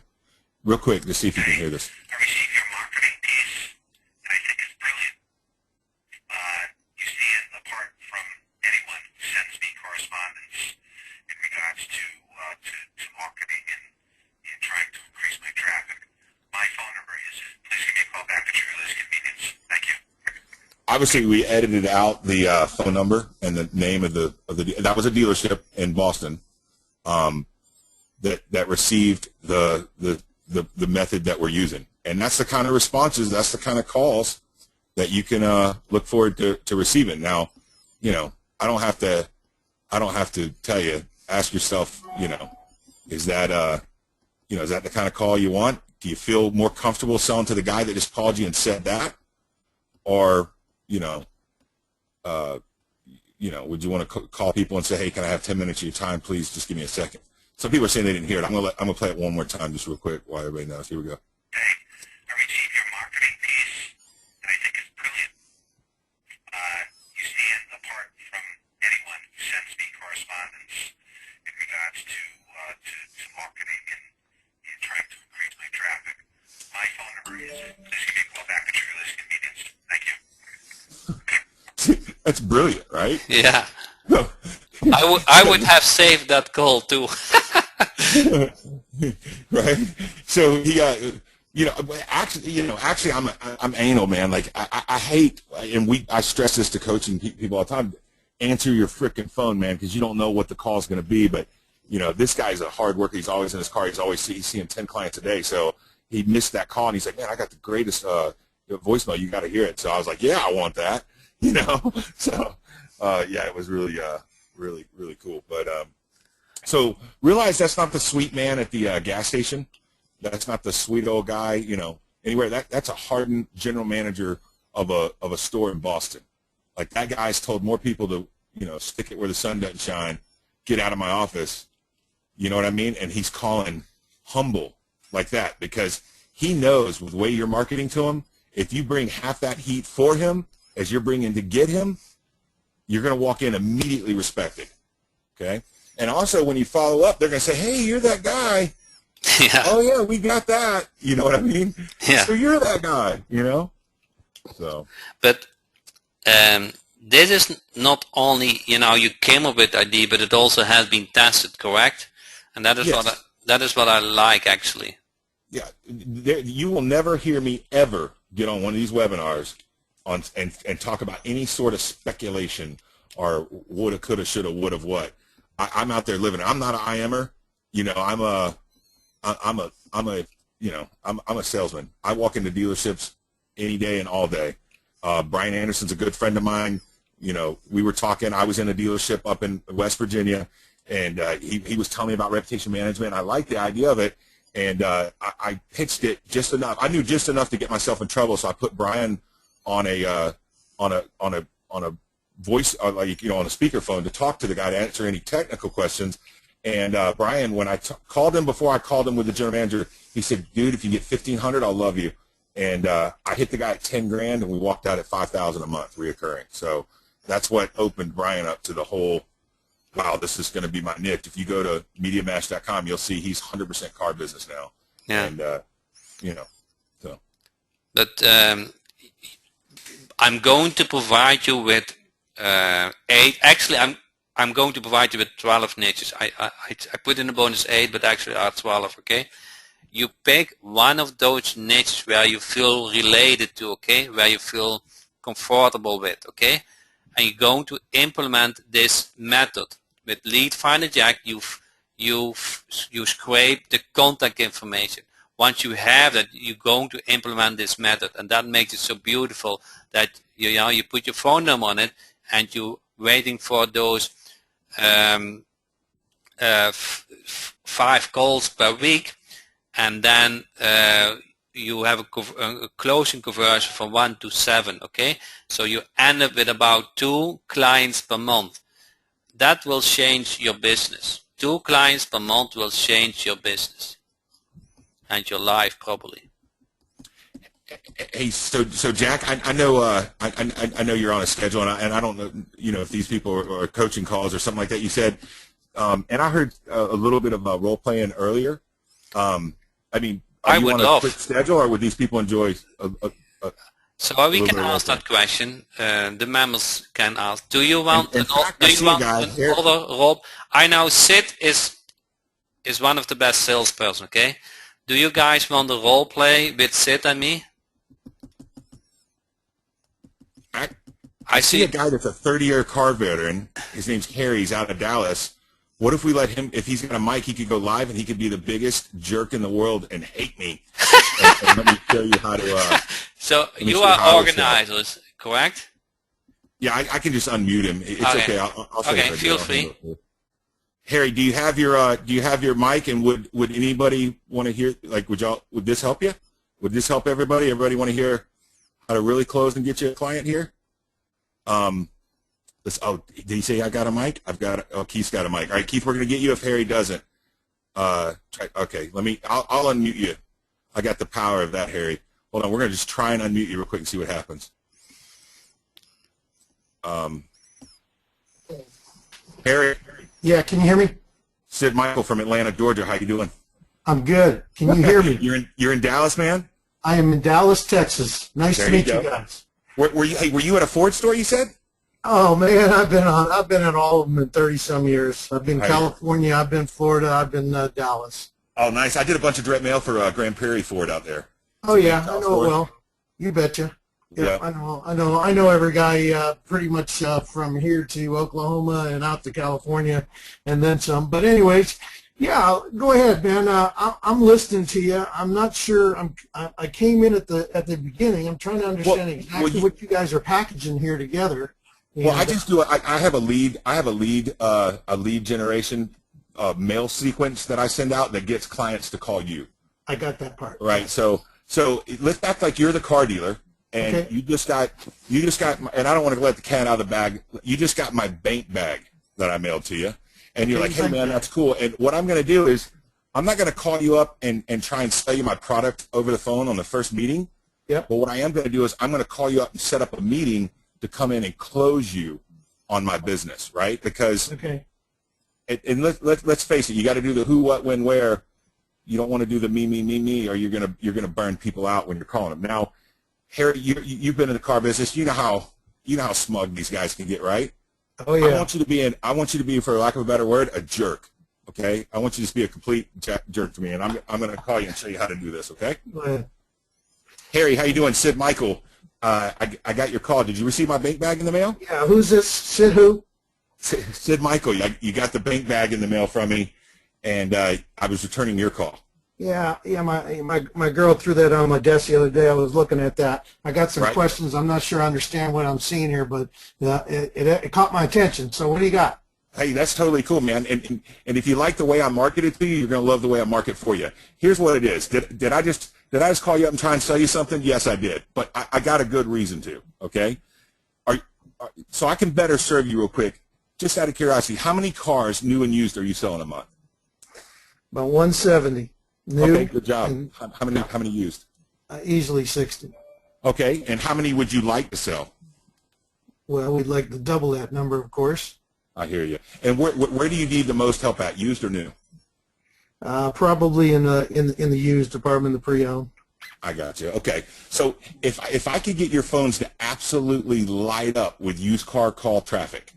Real quick, to see if you can hear this. I received your marketing piece, and I think it's brilliant. You see it apart from anyone who sends me correspondence in regards to marketing and trying to increase my traffic. My phone number is, please give me a call back at your earliest convenience. Thank you. I obviously we edited out the phone number and the name of the that was a dealership in Boston that received the method that we're using, and that's the kind of responses, that's the kind of calls that you can look forward to receiving. Now, I don't have to tell you. Ask yourself, is that is that the kind of call you want? Do you feel more comfortable selling to the guy that just called you and said that, or would you want to call people and say, hey, can I have 10 minutes of your time, please? Just give me a second. Some people are saying they didn't hear it. I'm gonna play it one more time, just real quick, while everybody knows. Here we go. Hey, I received your marketing piece, and I think it's brilliant. You stand apart from anyone who sends me correspondence in regards to marketing and trying to increase my traffic. My phone number is, please give me a call back at your earliest convenience. Thank you. That's brilliant, right? Yeah. I would have saved that call too. Right. So he actually I'm anal, man. Like I hate, and I stress this to coaching people all the time. Answer your freaking phone, man, because you don't know what the call is going to be. But this guy's a hard worker. He's always in his car. He's seeing 10 clients a day. So he missed that call, and he's like, man, I got the greatest voicemail. You got to hear it. So I was like, yeah, I want that. So yeah, it was really really cool. But so realize that's not the sweet man at the gas station. That's not the sweet old guy, anywhere. That's a hardened general manager of a store in Boston. Like, that guy's told more people to, stick it where the sun doesn't shine, get out of my office. You know what I mean? And he's calling humble like that because he knows with the way you're marketing to him, if you bring half that heat for him as you're bringing to get him, you're going to walk in immediately respected. Okay? And also, when you follow up, they're going to say, hey, you're that guy. Yeah. Oh, yeah, we got that. You know what I mean? Yeah. So you're that guy, So. But this is not only, you came up with the idea, but it also has been tested, correct? And that is Yes. that is what I like, actually. Yeah, you will never hear me ever get on one of these webinars and talk about any sort of speculation or woulda, coulda, shoulda, woulda, what. I'm out there living. I'm not an IMer. I'm a salesman. I walk into dealerships any day and all day. Brian Anderson's a good friend of mine. We were talking. I was in a dealership up in West Virginia, and he was telling me about reputation management. I liked the idea of it, and I pitched it just enough. I knew just enough to get myself in trouble, so I put Brian on a voice, on a speakerphone to talk to the guy to answer any technical questions. And Brian, when I called him before I called him with the general manager, he said, "Dude, if you get 1,500, I'll love you." And I hit the guy at 10 grand, and we walked out at 5,000 a month reoccurring. So that's what opened Brian up to the whole, wow, this is going to be my niche. If you go to MediaMash.com, you'll see he's 100% car business now. Yeah. And so. But I'm going to provide you with 8. Actually, I'm going to provide you with 12 niches. I put in the bonus 8, but actually are 12. Okay. You pick one of those niches where you feel related to, okay, where you feel comfortable with, okay, and you're going to implement this method with Lead Finder Jack. You scrape the contact information. Once you have that, you're going to implement this method, and that makes it so beautiful that you put your phone number on it, and you're waiting for those 5 calls per week. And then you have a closing conversion from 1 to 7, okay? So you end up with about 2 clients per month. That will change your business. 2 clients per month will change your business and your life probably. Hey, so Jack, I know I know you're on a schedule, and I don't know if these people are coaching calls or something like that. You said, and I heard a little bit of role playing earlier. I mean, are you on a quick schedule, or would these people enjoy So we can ask that question. The members can ask. Do you want another role? I know Sid is one of the best salesperson. Okay. Do you guys want a role play with Sid and me? I see a guy that's a 30-year car veteran. His name's Harry. He's out of Dallas. What if we let him, if he's got a mic, he could go live and he could be the biggest jerk in the world and hate me. and let me show you how to. So you are organizers, correct? Yeah, I can just unmute him. It's okay. I'll say okay, feel free. Harry, do you have your mic? And would anybody want to hear? Like, would this help you? Would this help everybody? Everybody want to hear how to really close and get you a client here? Did he say I got a mic? Keith's got a mic. All right, Keith, we're gonna get you if Harry doesn't. Okay, I'll unmute you. I got the power of that, Harry. Hold on, we're gonna just try and unmute you real quick and see what happens. Harry. Yeah, can you hear me? Sid Michael from Atlanta, Georgia. How you doing? I'm good. Can you hear me? You're in Dallas, man? I am in Dallas, Texas. Nice to meet you guys. Were you at a Ford store, you said? Oh man, I've been in all of them in 30-some years. I've been California, I've been Florida, I've been Dallas. Oh, nice. I did a bunch of direct mail for Grand Prairie Ford out there. Oh yeah, I know it well. You betcha. Yeah, I know every guy pretty much from here to Oklahoma and out to California and then some. But anyways, yeah, go ahead, man. I'm listening to you. I'm not sure. I came in at the beginning. I'm trying to understand exactly what you guys are packaging here together. Well, I just do. I have a lead generation mail sequence that I send out that gets clients to call you. I got that part. Right. So let's act like you're the car dealer. And you just got, and I don't want to let the cat out of the bag. You just got my bank bag that I mailed to you, and you're like, hey man, that's cool. And what I'm going to do is, I'm not going to call you up and try and sell you my product over the phone on the first meeting. Yep. But what I am going to do is, I'm going to call you up and set up a meeting to come in and close you on my business, right? Because, and let's face it, you got to do the who, what, when, where. You don't want to do the me, or you're gonna burn people out when you're calling them. Now, Harry, you've been in the car business. You know how smug these guys can get, right? Oh yeah. I want you to be, for lack of a better word, a jerk. Okay? I want you to just be a complete jerk to me, and I'm going to call you and show you how to do this. Okay? Go ahead. Harry, how you doing? Sid Michael. I got your call. Did you receive my bank bag in the mail? Yeah. Who's this? Sid who? Sid Michael. You got the bank bag in the mail from me, and I was returning your call. Yeah. My girl threw that on my desk the other day. I was looking at that. I got some questions. I'm not sure I understand what I'm seeing here, but it caught my attention. So what do you got? Hey, that's totally cool, man. And if you like the way I market it to you, you're going to love the way I market for you. Here's what it is. Did I just call you up and try and sell you something? Yes, I did. But I got a good reason to. Okay. So I can better serve you real quick. Just out of curiosity, how many cars, new and used, are you selling a month? About 170. New. Okay, good job. How many used? Easily 60. Okay, and how many would you like to sell? Well, we'd like to double that number, of course. I hear you. And where do you need the most help at, used or new? Probably in the used department, the pre-owned. I got you. Okay, so if I could get your phones to absolutely light up with used car call traffic,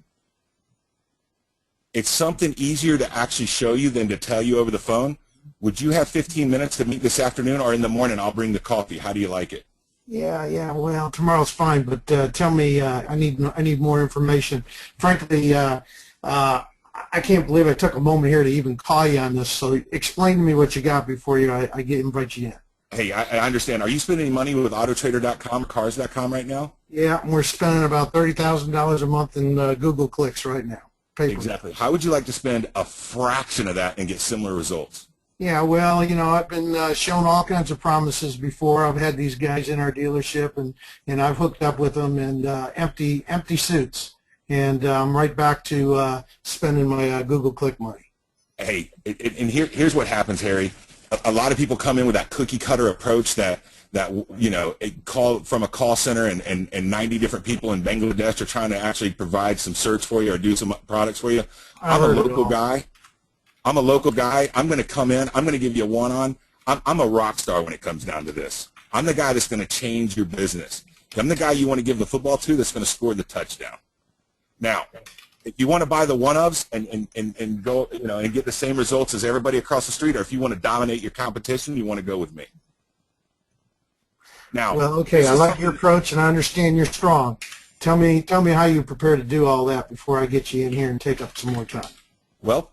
it's something easier to actually show you than to tell you over the phone. Would you have 15 minutes to meet this afternoon, or in the morning I'll bring the coffee? How do you like it? Yeah. Well, tomorrow's fine, but tell me, I need more information. Frankly, I can't believe I took a moment here to even call you on this. So explain to me what you got before I invite you in. Hey, I understand. Are you spending any money with Autotrader.com or Cars.com right now? Yeah, we're spending about $30,000 a month in Google clicks right now. Exactly. How would you like to spend a fraction of that and get similar results? Yeah, well, I've been shown all kinds of promises before. I've had these guys in our dealership, and I've hooked up with them, and empty suits. And I'm right back to spending my Google click money. Hey, and here's what happens, Harry. A lot of people come in with that cookie cutter approach that call from a call center, and 90 different people in Bangladesh are trying to actually provide some search for you or do some products for you. I'm a local guy. I'm going to come in. I'm going to give you a one-on. I'm a rock star when it comes down to this. I'm the guy that's going to change your business. I'm the guy you want to give the football to that's going to score the touchdown. Now, if you want to buy the one-ofs and go, and get the same results as everybody across the street, or if you want to dominate your competition, you want to go with me. Now, well, okay, I like your approach, and I understand you're strong. Tell me how you prepare to do all that before I get you in here and take up some more time. Well,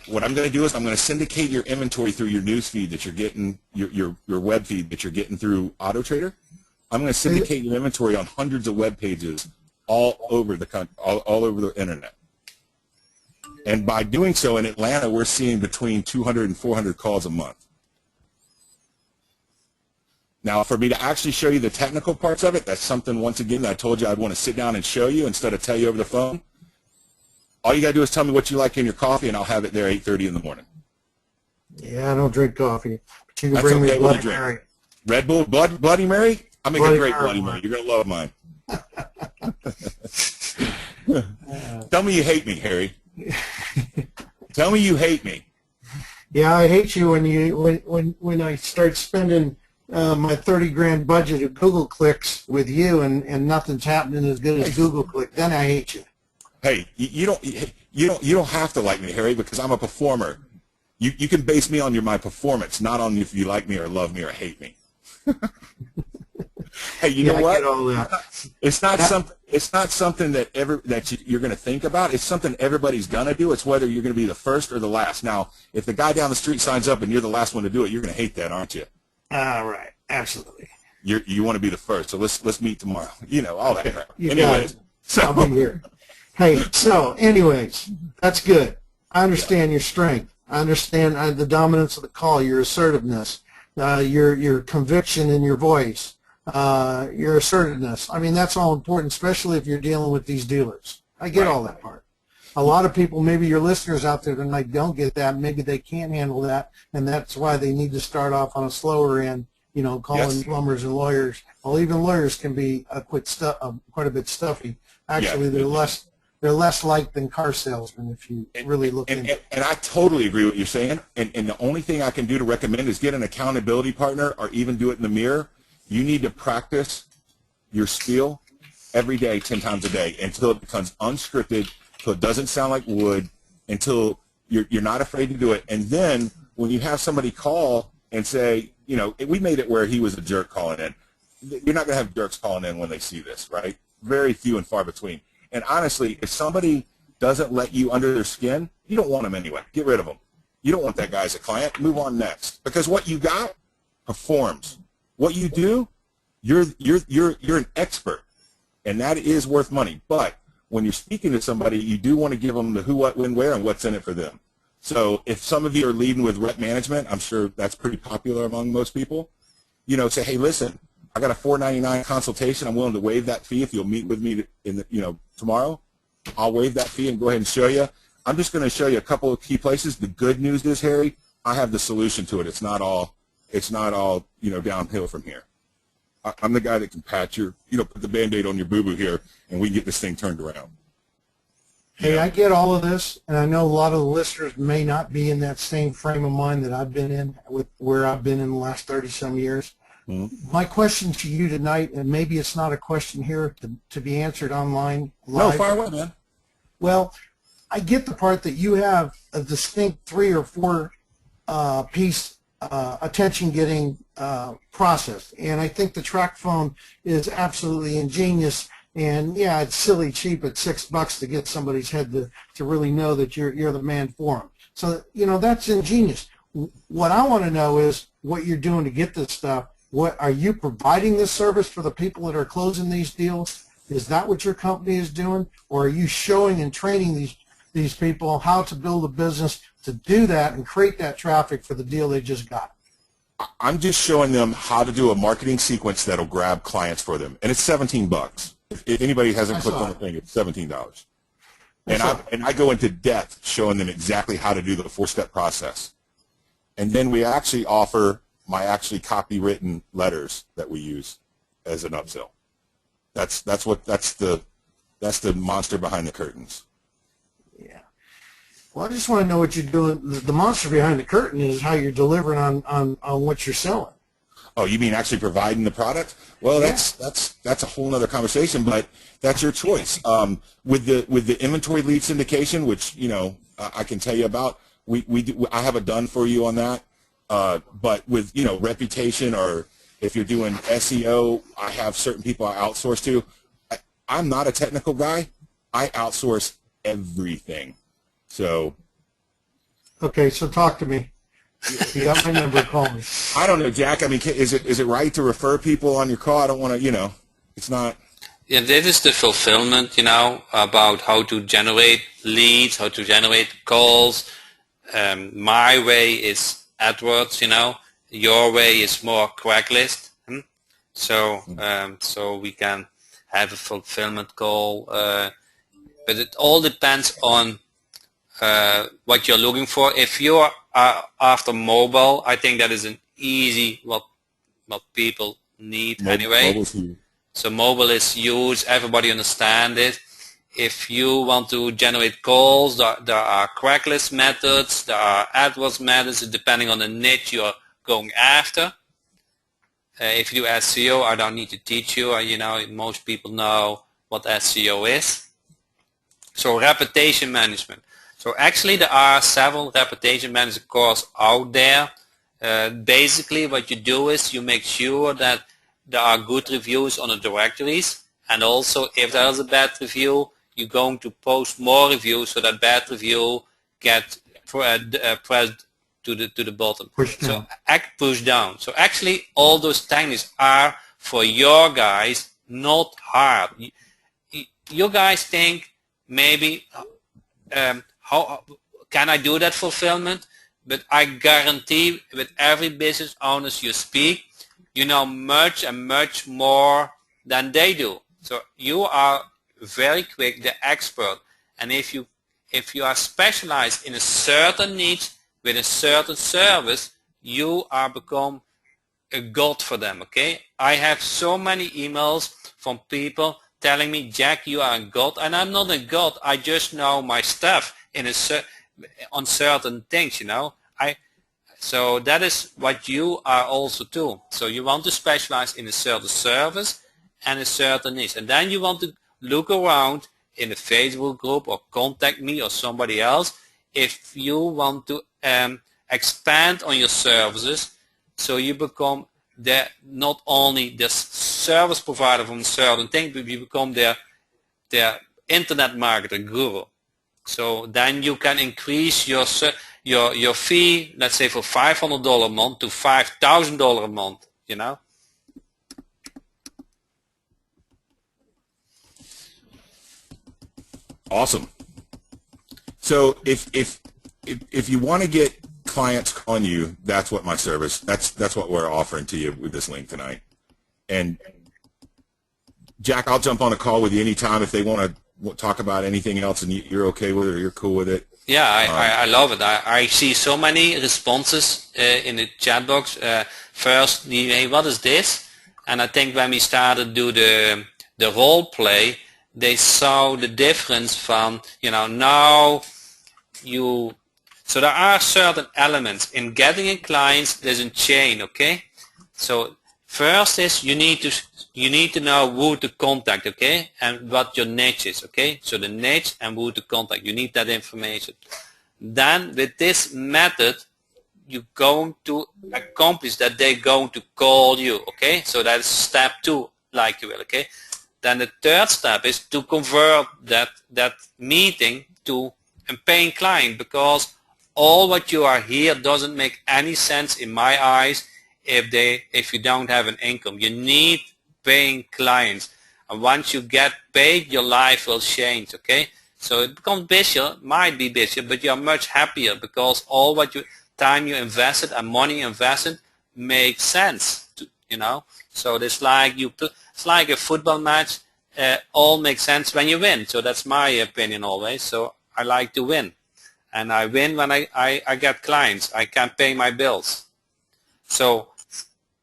what I'm going to do is I'm going to syndicate your inventory through your news feed that you're getting, your web feed that you're getting through AutoTrader. I'm going to syndicate your inventory on hundreds of web pages all over the country, all over the internet. And by doing so in Atlanta, we're seeing between 200 and 400 calls a month. Now, for me to actually show you the technical parts of it, that's something, once again, that I told you I'd want to sit down and show you instead of tell you over the phone. All you got to do is tell me what you like in your coffee, and I'll have it there 8:30 in the morning. Yeah, I don't drink coffee, but you can That's bring me okay, a what do Bloody you drink? Mary. Red Bull, Bloody Mary? I make a great Bloody Mary. You're going to love mine. Tell me you hate me, Harry. Tell me you hate me. Yeah, I hate you when I start spending my 30 grand budget of Google clicks with you and nothing's happening as good as Google click. Then I hate you. Hey, you don't have to like me, Harry, because I'm a performer. You can base me on my performance, not on if you like me or love me or hate me. Hey, you know what? I get all that. It's not something that you're going to think about. It's something everybody's going to do. It's whether you're going to be the first or the last. Now, if the guy down the street signs up and you're the last one to do it, you're going to hate that, aren't you? All right, absolutely. You want to be the first. So let's meet tomorrow. You know all that crap. You Anyways, so I'll be here. Hey, so anyways, that's good. I understand your strength. I understand the dominance of the call, your assertiveness, your conviction in your voice, your assertiveness. I mean, that's all important, especially if you're dealing with these dealers. I get all that part. A lot of people, maybe your listeners out there tonight, don't get that. Maybe they can't handle that, and that's why they need to start off on a slower end, you know, calling plumbers and lawyers. Well, even lawyers can be quite a bit stuffy. Actually, they're less liked than car salesmen if you really look into it. And I totally agree with what you're saying. And the only thing I can do to recommend is get an accountability partner or even do it in the mirror. You need to practice your spiel every day, 10 times a day, until it becomes unscripted, until it doesn't sound like wood, until you're not afraid to do it. And then when you have somebody call and say, you know, we made it where he was a jerk calling in. You're not going to have jerks calling in when they see this, right? Very few and far between. And honestly, if somebody doesn't let you under their skin, you don't want them anyway. Get rid of them. You don't want that guy as a client. Move on next. Because what you got performs. What you do, you're an expert, and that is worth money. But when you're speaking to somebody, you do want to give them the who, what, when, where, and what's in it for them. So if some of you are leading with rep management, I'm sure that's pretty popular among most people. You know, say, hey, listen, I got a $4.99 consultation. I'm willing to waive that fee if you'll meet with me tomorrow. I'll waive that fee and go ahead and show you. I'm just going to show you a couple of key places. The good news is, Harry, I have the solution to it. It's not all downhill from here. I'm the guy that can patch put the Band-Aid on your boo-boo here, and we can get this thing turned around. Hey, I get all of this, and I know a lot of the listeners may not be in that same frame of mind that I've been in, with where I've been in the last 30-some years. Mm-hmm. My question to you tonight, and maybe it's not a question here to be answered online live. No, fire away, man. Well, I get the part that you have a distinct 3 or 4 piece attention-getting process, and I think the track phone is absolutely ingenious. And yeah, it's silly cheap at $6 to get somebody's head to really know that you're the man for them. So that's ingenious. What I want to know is what you're doing to get this stuff. What are you providing this service for the people that are closing these deals? Is that what your company is doing, or are you showing and training these people how to build a business to do that and create that traffic for the deal they just got? I'm just showing them how to do a marketing sequence that'll grab clients for them, and it's $17. If anybody hasn't clicked on the thing, it's $17. And I go into depth showing them exactly how to do the 4-step process. And then we actually offer my copywritten letters that we use as an upsell. That's the monster behind the curtains. Yeah. Well, I just want to know what you're doing. The monster behind the curtain is how you're delivering on what you're selling. Oh, you mean actually providing the product? Well, that's a whole other conversation, but that's your choice. With the inventory lead syndication, which I can tell you about, I have a done for you on that. But with reputation, or if you're doing SEO, I have certain people I outsource to. I'm not a technical guy. I outsource everything. So. Okay, so talk to me. You got my number, call me. I don't know, Jack. I mean, is it right to refer people on your call? I don't want to, it's not. Yeah, that is the fulfillment, about how to generate leads, how to generate calls. My way is AdWords, Your way is more Craigslist. So we can have a fulfillment call, but it all depends on what you're looking for. If you are after mobile, I think that is an easy what people need anyway. Mobile's huge. So mobile is used, everybody understand it. If you want to generate calls, there are Craigslist methods, there are AdWords methods, depending on the niche you're going after. If you do SEO, I don't need to teach you. Most people know what SEO is. So reputation management. So actually there are several reputation management courses out there. Basically what you do is you make sure that there are good reviews on the directories, and also if there is a bad review, you're going to post more reviews so that bad review get pressed to the bottom. Push down. So push down. So actually all those techniques are for your guys, not hard. You guys think maybe how can I do that fulfillment? But I guarantee with every business owners you speak, you know much and much more than they do. So you are very quick, the expert. And if you are specialized in a certain niche with a certain service, you are become a god for them, okay? I have so many emails from people telling me, Jack, you are a god, and I'm not a god. I just know my stuff on certain things, So that is what you are also too. So you want to specialize in a certain service and a certain niche, and then you want to look around in a Facebook group or contact me or somebody else if you want to expand on your services, so you become not only the service provider from a certain thing, but you become their internet marketer guru. So then you can increase your fee, let's say for $500 a month to $5,000 a month, Awesome. So if you want to get clients on you, that's what my service. That's what we're offering to you with this link tonight. And Jack, I'll jump on a call with you anytime if they want to talk about anything else, and you're okay with it or you're cool with it. Yeah, I love it. I see so many responses in the chat box. First, hey, what is this? And I think when we started to do the role play, they saw the difference from, now you. So there are certain elements in getting a client. There's a chain, okay? So first is you need to know who to contact, okay, and what your niche is, okay? So the niche and who to contact, you need that information. Then with this method, you're going to accomplish that they're going to call you, okay? So that's step 2, like you will, okay? Then the third step is to convert that meeting to a paying client, because all what you are here doesn't make any sense in my eyes if you don't have an income. You need paying clients, and once you get paid, your life will change, okay? So it becomes busier, might be busier, but you're much happier because all what time you invested and money invested makes sense, So it's like a football match. All makes sense when you win. So that's my opinion always. So I like to win, and I win when I get clients. I can pay my bills. So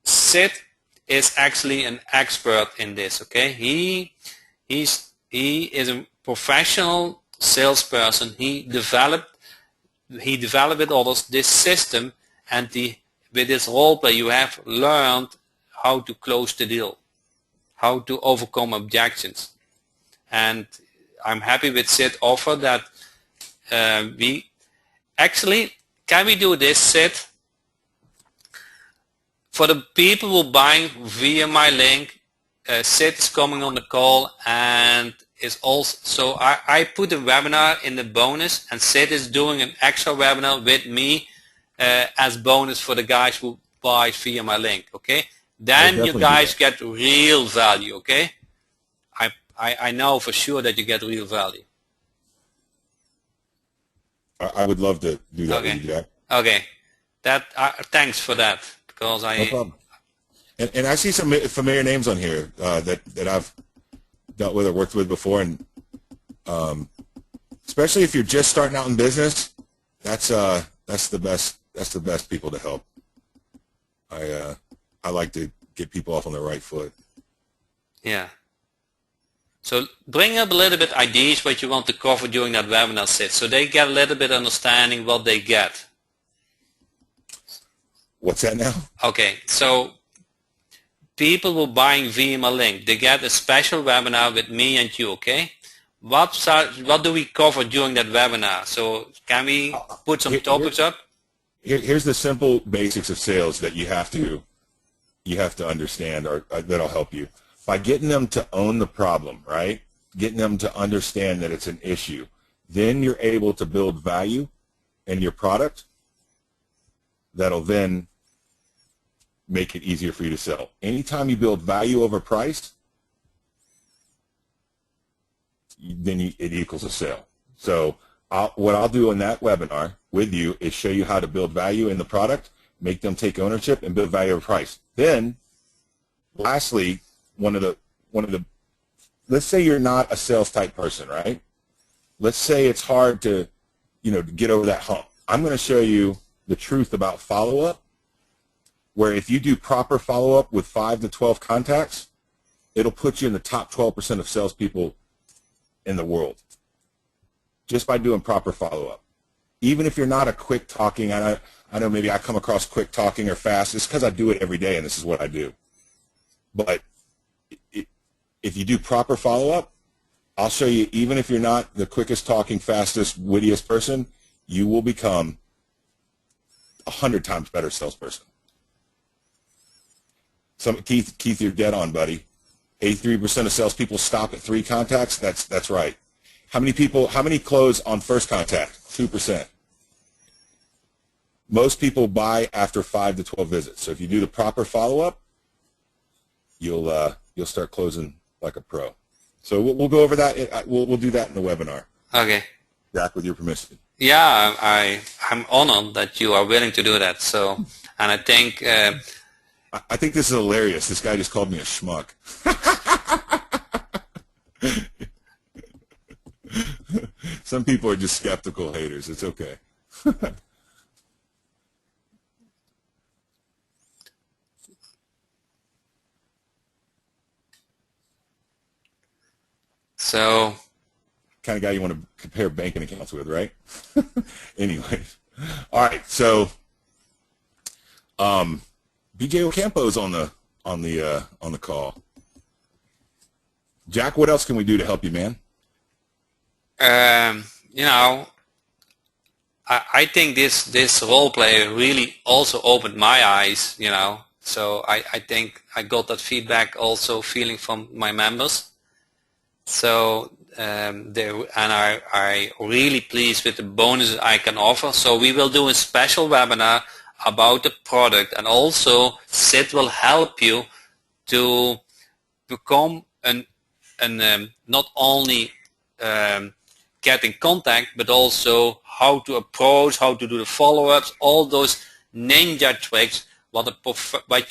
Sid is actually an expert in this, okay? He is a professional salesperson. He developed with others this system, and with this role play you have learned how to close the deal, how to overcome objections. And I'm happy with Sid's offer that can we do this, Sid? For the people who are buying via my link, Sid is coming on the call, and is also, so I put a webinar in the bonus, and Sid is doing an extra webinar with me as bonus for the guys who buy via my link. Okay, then you guys get real value. Okay, I know for sure that you get real value. I would love to do that with you, Jack. Okay, that thanks for that, because No problem. And I see some familiar names on here that I've dealt with or worked with before, and especially if you're just starting out in business, that's the best people to help. I like to get people off on the right foot. Yeah. So bring up a little bit ideas what you want to cover during that webinar, Sid, so they get a little bit understanding what they get. What's that now? Okay, so people who are buying via my link, they get a special webinar with me and you. Okay, what do we cover during that webinar? So can we put some topics up? Here's the simple basics of sales that you have to understand, or that'll help you. By getting them to own the problem, right? Getting them to understand that it's an issue, then you're able to build value in your product that'll then make it easier for you to sell. Anytime you build value over price, then it equals a sale. So what I'll do in that webinar with you is show you how to build value in the product, make them take ownership, and build value over price. Then, lastly, one of the let's say you're not a sales type person, right? Let's say it's hard to get over that hump. I'm going to show you the truth about follow-up, where if you do proper follow-up with 5 to 12 contacts, it'll put you in the top 12% of salespeople in the world just by doing proper follow-up. Even if you're not a quick talking, I know maybe I come across quick talking or fast, it's because I do it every day and this is what I do. But if you do proper follow-up, I'll show you, even if you're not the quickest talking, fastest, wittiest person, you will become 100 times better salesperson. Keith, you're dead on, buddy. 83% of salespeople stop at 3 contacts. That's right. How many close on first contact? 2%. Most people buy after 5 to 12 visits. So if you do the proper follow-up, you'll start closing like a pro. So we'll go over that. We'll do that in the webinar. Okay. Jack, with your permission. Yeah, I'm honored that you are willing to do that. So, and I think. I think this is hilarious. This guy just called me a schmuck. Some people are just skeptical haters. It's okay. So, kind of guy you want to compare banking accounts with, right? Anyways, all right. So, BJ Ocampo's on the call. Jack, what else can we do to help you, man? I think this role play really also opened my eyes. So I think I got that feedback also feeling from my members. So I'm really pleased with the bonuses I can offer. So we will do a special webinar about the product, and also Sid will help you to become not only get in contact, but also how to approach, how to do the follow-ups, all those ninja tricks, what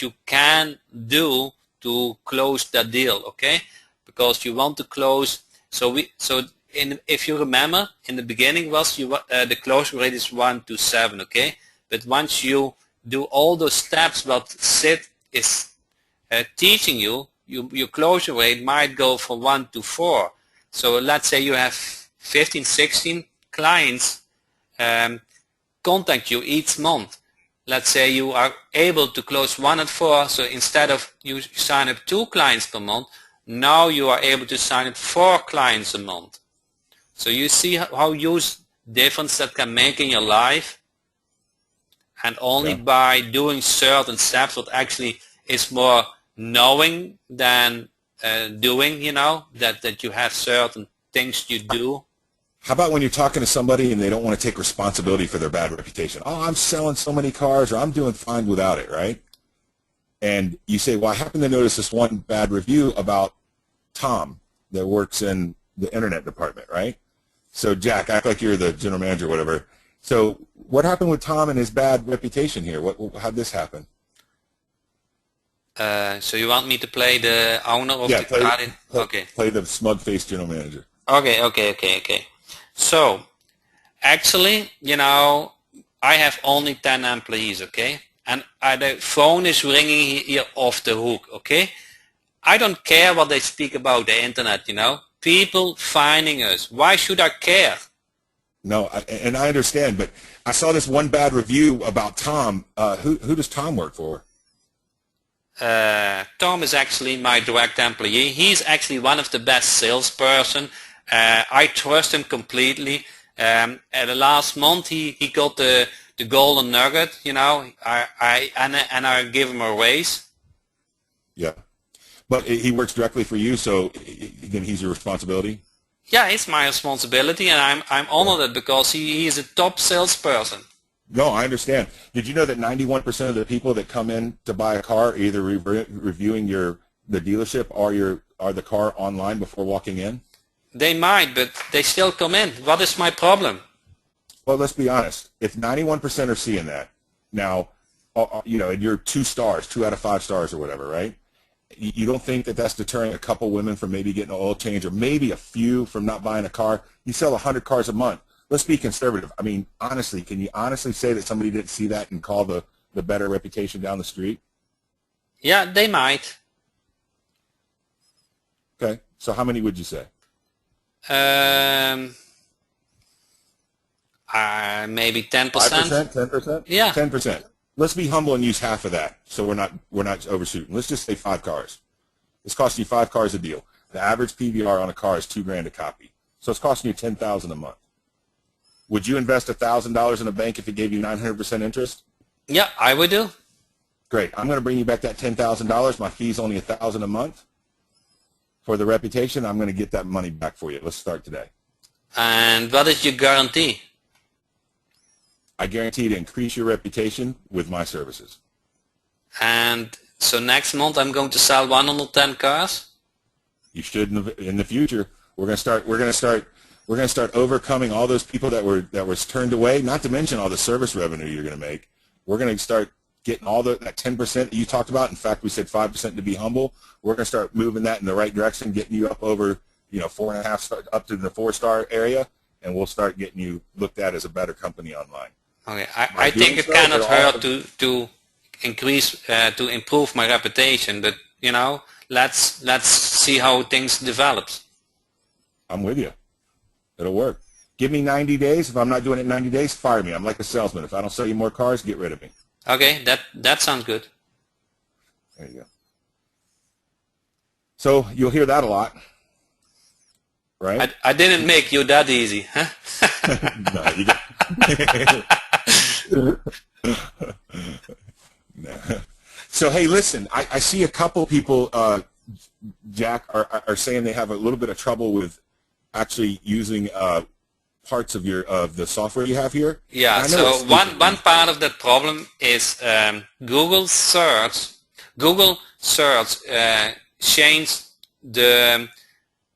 you can do to close that deal. Okay, because you want to close. If you remember, in the beginning was the closure rate is 1 to 7. Okay, but once you do all those steps what Sid is teaching you, your closure rate might go from 1 to 4. So let's say you have 15, 16 clients contact you each month. Let's say you are able to close 1 at 4. So instead of you sign up 2 clients per month, now you are able to sign up 4 clients a month. So you see how huge difference that can make in your life. And only by doing certain steps, what actually is more knowing than doing, that you have certain things you do. How about when you're talking to somebody and they don't want to take responsibility for their bad reputation? Oh, I'm selling so many cars, or I'm doing fine without it, right? And you say, well, I happen to notice this one bad review about Tom that works in the internet department, right? So Jack, act like you're the general manager or whatever. So what happened with Tom and his bad reputation here? How'd this happen? So you want me to play the owner of the car? Okay. Play the smug-faced general manager. Okay. So, actually, I have only 10 employees, okay? And the phone is ringing here off the hook, okay? I don't care what they speak about the internet, People finding us. Why should I care? No, and I understand, but I saw this one bad review about Tom. Who does Tom work for? Tom is actually my direct employee. He's actually one of the best salesperson. I trust him completely. The last month he got the golden nugget. I give him a raise. Yeah, but he works directly for you, so then he's your responsibility. Yeah, it's my responsibility, and I'm honored because he is a top salesperson. No, I understand. Did you know that 91% of the people that come in to buy a car are either reviewing the dealership or the car online before walking in? They might, but they still come in. What is my problem? Well, let's be honest. If 91% are seeing that, now, and you're 2 stars, 2 out of 5 stars or whatever, right? You don't think that that's deterring a couple women from maybe getting an oil change, or maybe a few from not buying a car? You sell 100 cars a month. Let's be conservative. I mean, honestly, can you honestly say that somebody didn't see that and call the better reputation down the street? Yeah, they might. Okay, so how many would you say? Maybe 10%. 5%, 10%? Yeah. 10%. Let's be humble and use half of that, so we're not overshooting. Let's just say 5 cars. It's costing you 5 cars a deal. The average PVR on a car is $2,000 a copy, so it's costing you $10,000 a month. Would you invest $1,000 in a bank if it gave you 900% interest? Yeah, I would do. Great. I'm going to bring you back that $10,000. My fee's only $1,000 a month. For the reputation, I'm going to get that money back for you. Let's start today. And what is your guarantee? I guarantee to increase your reputation with my services. And so next month I'm going to sell 110 cars? You should in the future. We're going to start overcoming all those people that was turned away, not to mention all the service revenue you're going to make. We're going to start getting all that 10% that you talked about. In fact, we said 5% to be humble. We're going to start moving that in the right direction, getting you up over 4.5 star, up to the 4-star area, and we'll start getting you looked at as a better company online. Okay, I think it cannot hurt to increase to improve my reputation, but let's see how things develop. I'm with you. It'll work. Give me 90 days. If I'm not doing it in 90 days, fire me. I'm like a salesman. If I don't sell you more cars, get rid of me. Okay, that sounds good. There you go. So you'll hear that a lot, right? I didn't make you that easy, huh? No, you got... No. So hey, listen. I see a couple people, Jack, are saying they have a little bit of trouble with actually using parts of the software you have here. Yeah. So one part of that problem is Google search. Changed the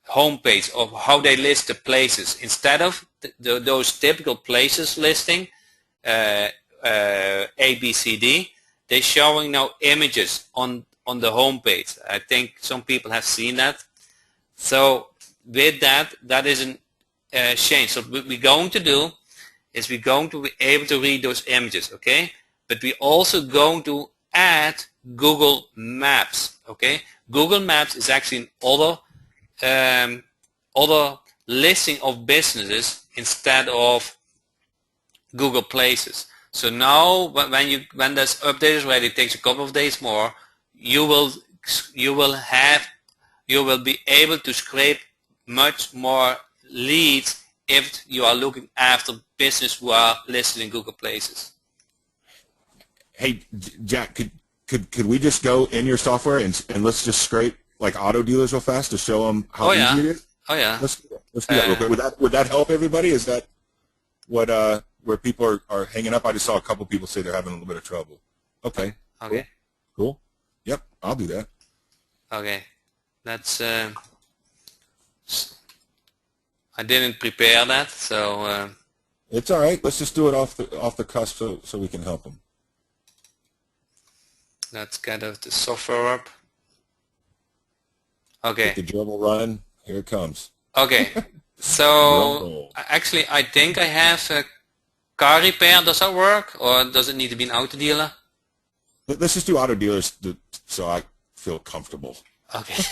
homepage of how they list the places. Instead of those typical places listing A, B, C, D, they're showing now images on the homepage. I think some people have seen that. So with that is a change. So what we're going to do is we're going to be able to read those images, okay? But we're also going to add Google Maps, okay? Google Maps is actually an other listing of businesses instead of Google Places. So now when this update is ready, it takes a couple of days more, you will be able to scrape much more leads if you are looking after business who are listed in Google Places. Hey, Jack, could we just go in your software and let's just scrape like auto dealers real fast to show them how Oh yeah. easy it is? Oh yeah. Let's do that real quick. Would that help everybody? Is that what where people are hanging up? I just saw a couple people say they're having a little bit of trouble. Okay. Okay. Cool. Yep, I'll do that. Okay. Let's. I didn't prepare that, so. It's all right. Let's just do it off the cusp so we can help them. Let's get the software up. Okay. Get the dribble running. Here it comes. Okay. So actually, I think I have a car repair. Does that work, or does it need to be an auto dealer? Let's just do auto dealers so I feel comfortable. Okay.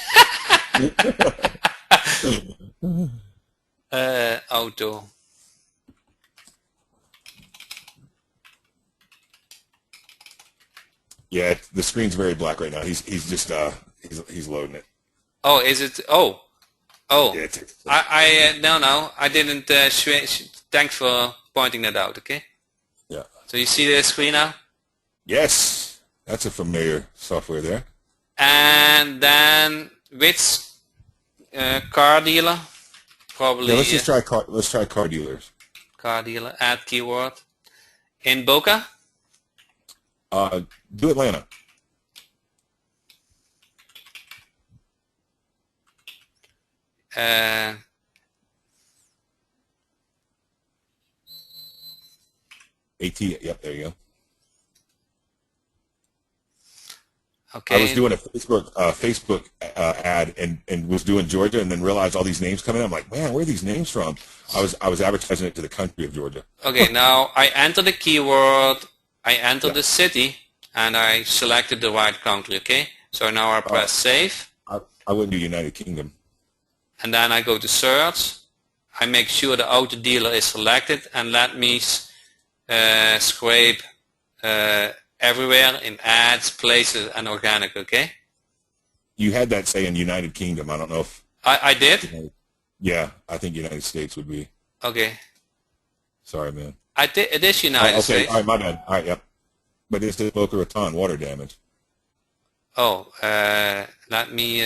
Auto. Yeah, the screen's very black right now. He's just he's loading it. Oh, is it? Oh. Yeah, No, I didn't. Thanks for pointing that out. Okay. Yeah. So you see the screen now? Yes, that's a familiar software there. And then which car dealer? Probably. Yeah, let's just try car. Let's try car dealers. Car dealer. Add keyword. In Boca. Do Atlanta. AT. Yep, there you go. Okay. I was doing a Facebook ad and was doing Georgia and then realized all these names coming in. I'm like, man, where are these names from? I was advertising it to the country of Georgia. Okay, now I enter the keyword, I enter the city, and I selected the right country. Okay, so now I press save. I wouldn't do United Kingdom. And then I go to search. I make sure the auto dealer is selected, and let me scrape everywhere in ads, places, and organic. Okay. You had that say in United Kingdom. I don't know if I did. Yeah, I think United States would be. Okay. Sorry, man. I did. It is United okay. States. All right, my bad. All right, yep. But it's the Boca Raton water damage. Oh, let me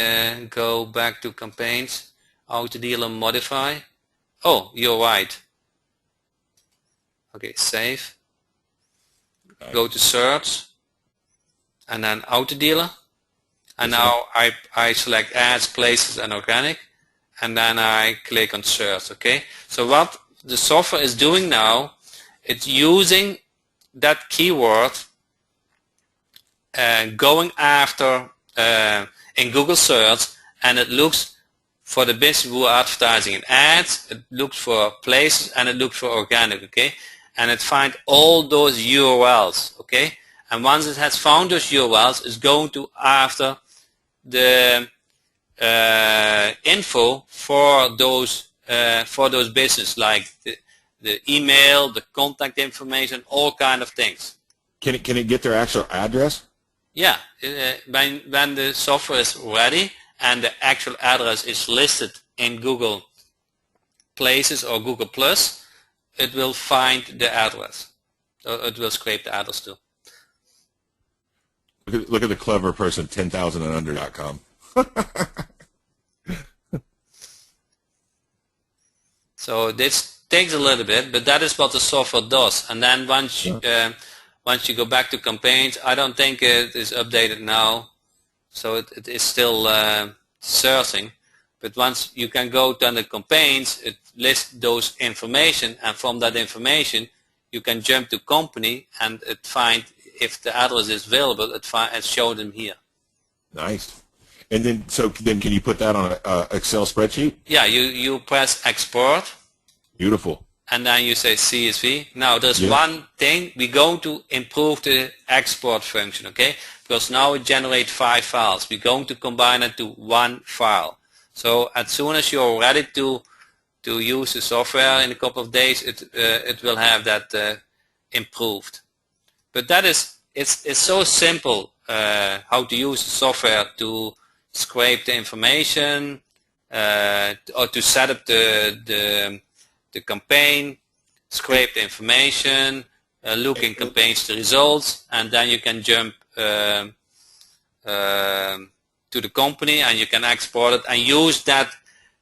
go back to campaigns. Auto dealer modify. Oh, you're right. Okay, save. Nice. Go to search, and then auto dealer. And now I select ads, places, and organic, and then I click on search. Okay. So what the software is doing now, it's using that keyword, going after in Google search, and it looks for the business who are advertising in ads, it looks for places, and it looks for organic. Okay. And it finds all those URLs. Okay. And once it has found those URLs, it's going to after the info for those business, like the email, the contact information, all kind of things. Can it get their actual address? Yeah, when the software is ready and the actual address is listed in Google Places or Google Plus, it will find the address. It will scrape the address too. Look at the clever person, 10,000andunder.com. So this takes a little bit, but that is what the software does. And then once you go back to campaigns, I don't think it is updated now, so it is still searching. But once you can go to the campaigns, it lists those information, and from that information you can jump to company and it find if the address is available, it show them here. Nice. And then can you put that on an Excel spreadsheet? Yeah, you press export. Beautiful. And then you say CSV. Now there's one thing, we're going to improve the export function, okay? Because now it generates 5 files. We're going to combine it to one file. So as soon as you're ready to use the software in a couple of days, it will have that improved. But that is, it's so simple how to use the software to scrape the information or to set up the campaign, scrape the information, look in campaigns the results, and then you can jump to the company, and you can export it and use that.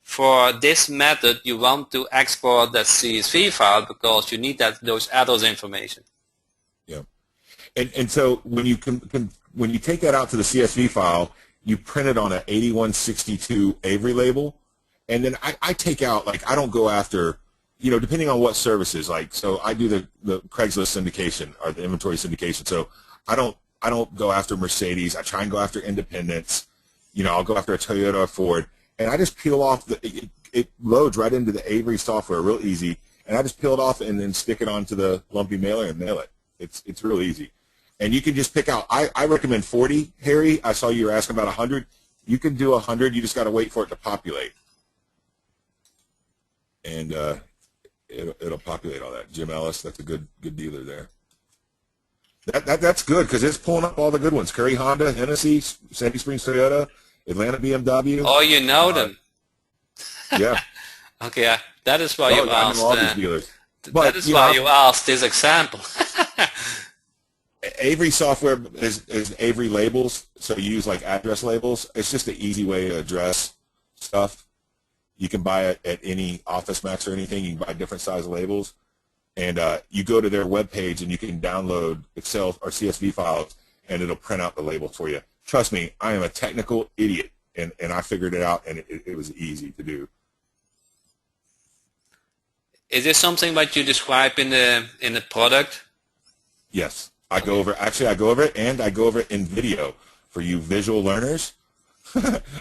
For this method, you want to export that CSV file because you need those address information. Yeah, and so when you when you take that out to the CSV file, you print it on an 8162 Avery label, and then I take out, like, I don't go after, you know, depending on what services, like, so I do the Craigslist syndication or the inventory syndication, so I don't go after Mercedes. I try and go after independents. You know, I'll go after a Toyota or Ford. And I just peel off it loads right into the Avery software real easy, and I just peel it off and then stick it onto the lumpy mailer and mail it. It's real easy. And you can just pick out, I recommend 40, Harry. I saw you were asking about 100. You can do 100, you just got to wait for it to populate. And it'll populate all that. Jim Ellis, that's a good dealer there. That's good because it's pulling up all the good ones. Curry Honda, Hennessy, Sandy Springs Toyota, Atlanta BMW. Oh, you know them. Yeah. Okay, that is why you I know all these asked. dealers. That But, is you why know, you asked this example. Avery software is Avery labels, so you use like address labels. It's just an easy way to address stuff. You can buy it at any Office Max or anything. You can buy different size labels. And you go to their webpage and you can download Excel or CSV files, and it'll print out the labels for you. Trust me, I am a technical idiot, and I figured it out, and it was easy to do. Is this something that you describe in the product? Yes, I go over it, and I go over it in video for you visual learners.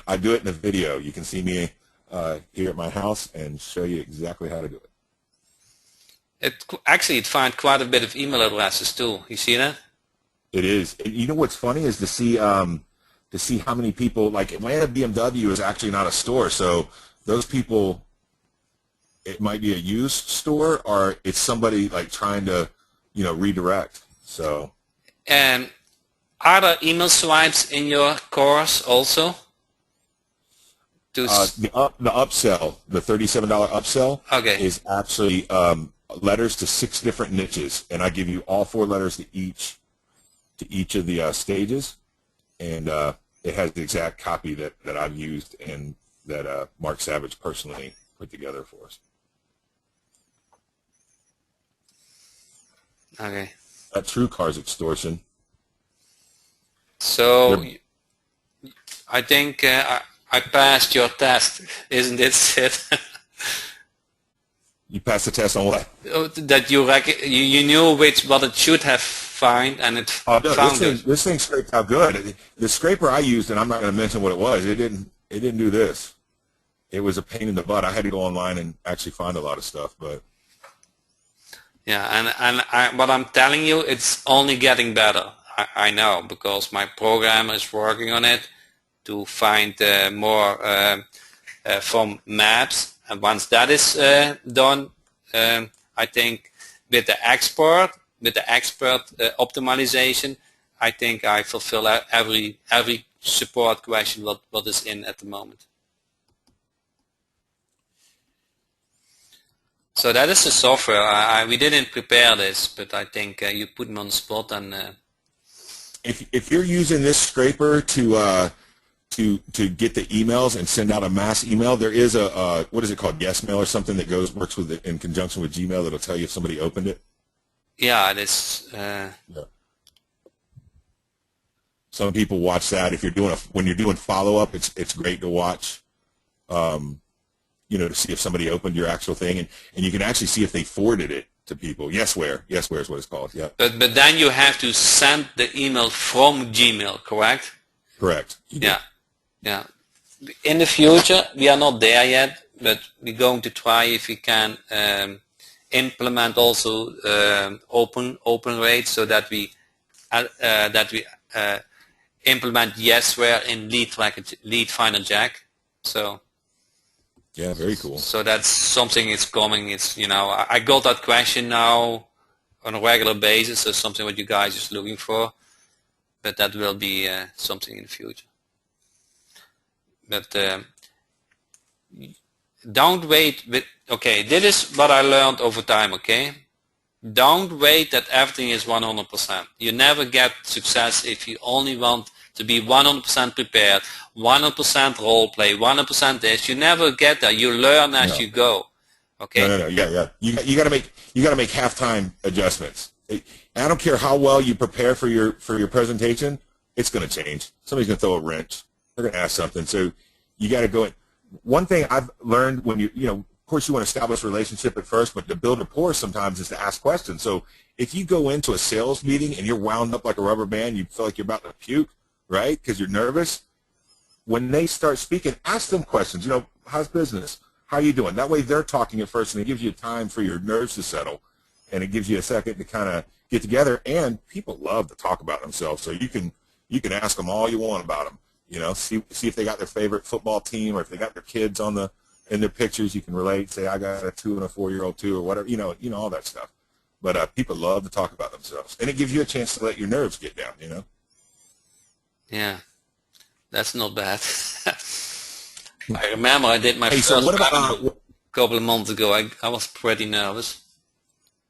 I do it in a video. You can see me here at my house and show you exactly how to do it. It finds quite a bit of email addresses too. You see that? It is. You know what's funny is to see how many people, like Atlanta BMW is actually not a store, so those people, it might be a used store or it's somebody like trying to, you know, redirect. So. And are there email swipes in your course also? The upsell, the $37 upsell, Okay. is actually letters to 6 different niches, and I give you all 4 letters to each of the stages, and it has the exact copy that I've used and that Mark Savage personally put together for us. Okay. That True Cars extortion. So I think I passed your test, isn't it, Sid? You passed the test on what? That you knew what it should have found, and it found it. This thing scraped out good. The scraper I used, and I'm not going to mention what it was. It didn't do this. It was a pain in the butt. I had to go online and actually find a lot of stuff, but. Yeah, and what I'm telling you, it's only getting better. I know, because my programmer is working on it to find more from maps. And once that is done, I think with the expert optimization, I think I fulfill every support question what is in at the moment. So that is the software. We didn't prepare this, but I think you put me on the spot. And if you're using this scraper to get the emails and send out a mass email, there is a what is it called, Yes Mail or something that works with it in conjunction with Gmail that'll tell you if somebody opened it. Yeah, it is. Yeah. Some people watch that. If you're when you're doing follow up, it's great to watch. You know, to see if somebody opened your actual thing, and you can actually see if they forwarded it to people. Yesware is what it's called. Yeah. But then you have to send the email from Gmail, correct? Correct. Yeah. Yeah. In the future, we are not there yet, but we're going to try if we can implement also open rates, so that we implement Yesware in Lead Finder Jack. So. Yeah, very cool. So that's something it's coming. It's, you know, I got that question now on a regular basis, so something what you guys is looking for, but that will be something in the future. But don't wait okay, this is what I learned over time, okay? Don't wait that everything is 100%. You never get success if you only want to be 100% prepared, 100% role play, 100% this. You never get there. You learn as you go. Okay. No. Yeah. You got to make halftime adjustments. I don't care how well you prepare for your presentation. It's going to change. Somebody's going to throw a wrench. They're going to ask something. So you got to go in. One thing I've learned when of course you want to establish a relationship at first, but to build rapport sometimes is to ask questions. So if you go into a sales meeting and you're wound up like a rubber band, you feel like you're about to puke, right? Because you're nervous. When they start speaking, ask them questions. How's business? How are you doing? That way they're talking at first, and it gives you time for your nerves to settle, and it gives you a second to kind of get together. And people love to talk about themselves, so you can ask them all you want about them. See if they got their favorite football team, or if they got their kids in their pictures. You can relate. Say, I got a 2 and a 4-year-old too, or whatever. All that stuff. But people love to talk about themselves, and it gives you a chance to let your nerves get down. Yeah, that's not bad. I remember I did my first so what about, webinar a couple of months ago. I was pretty nervous.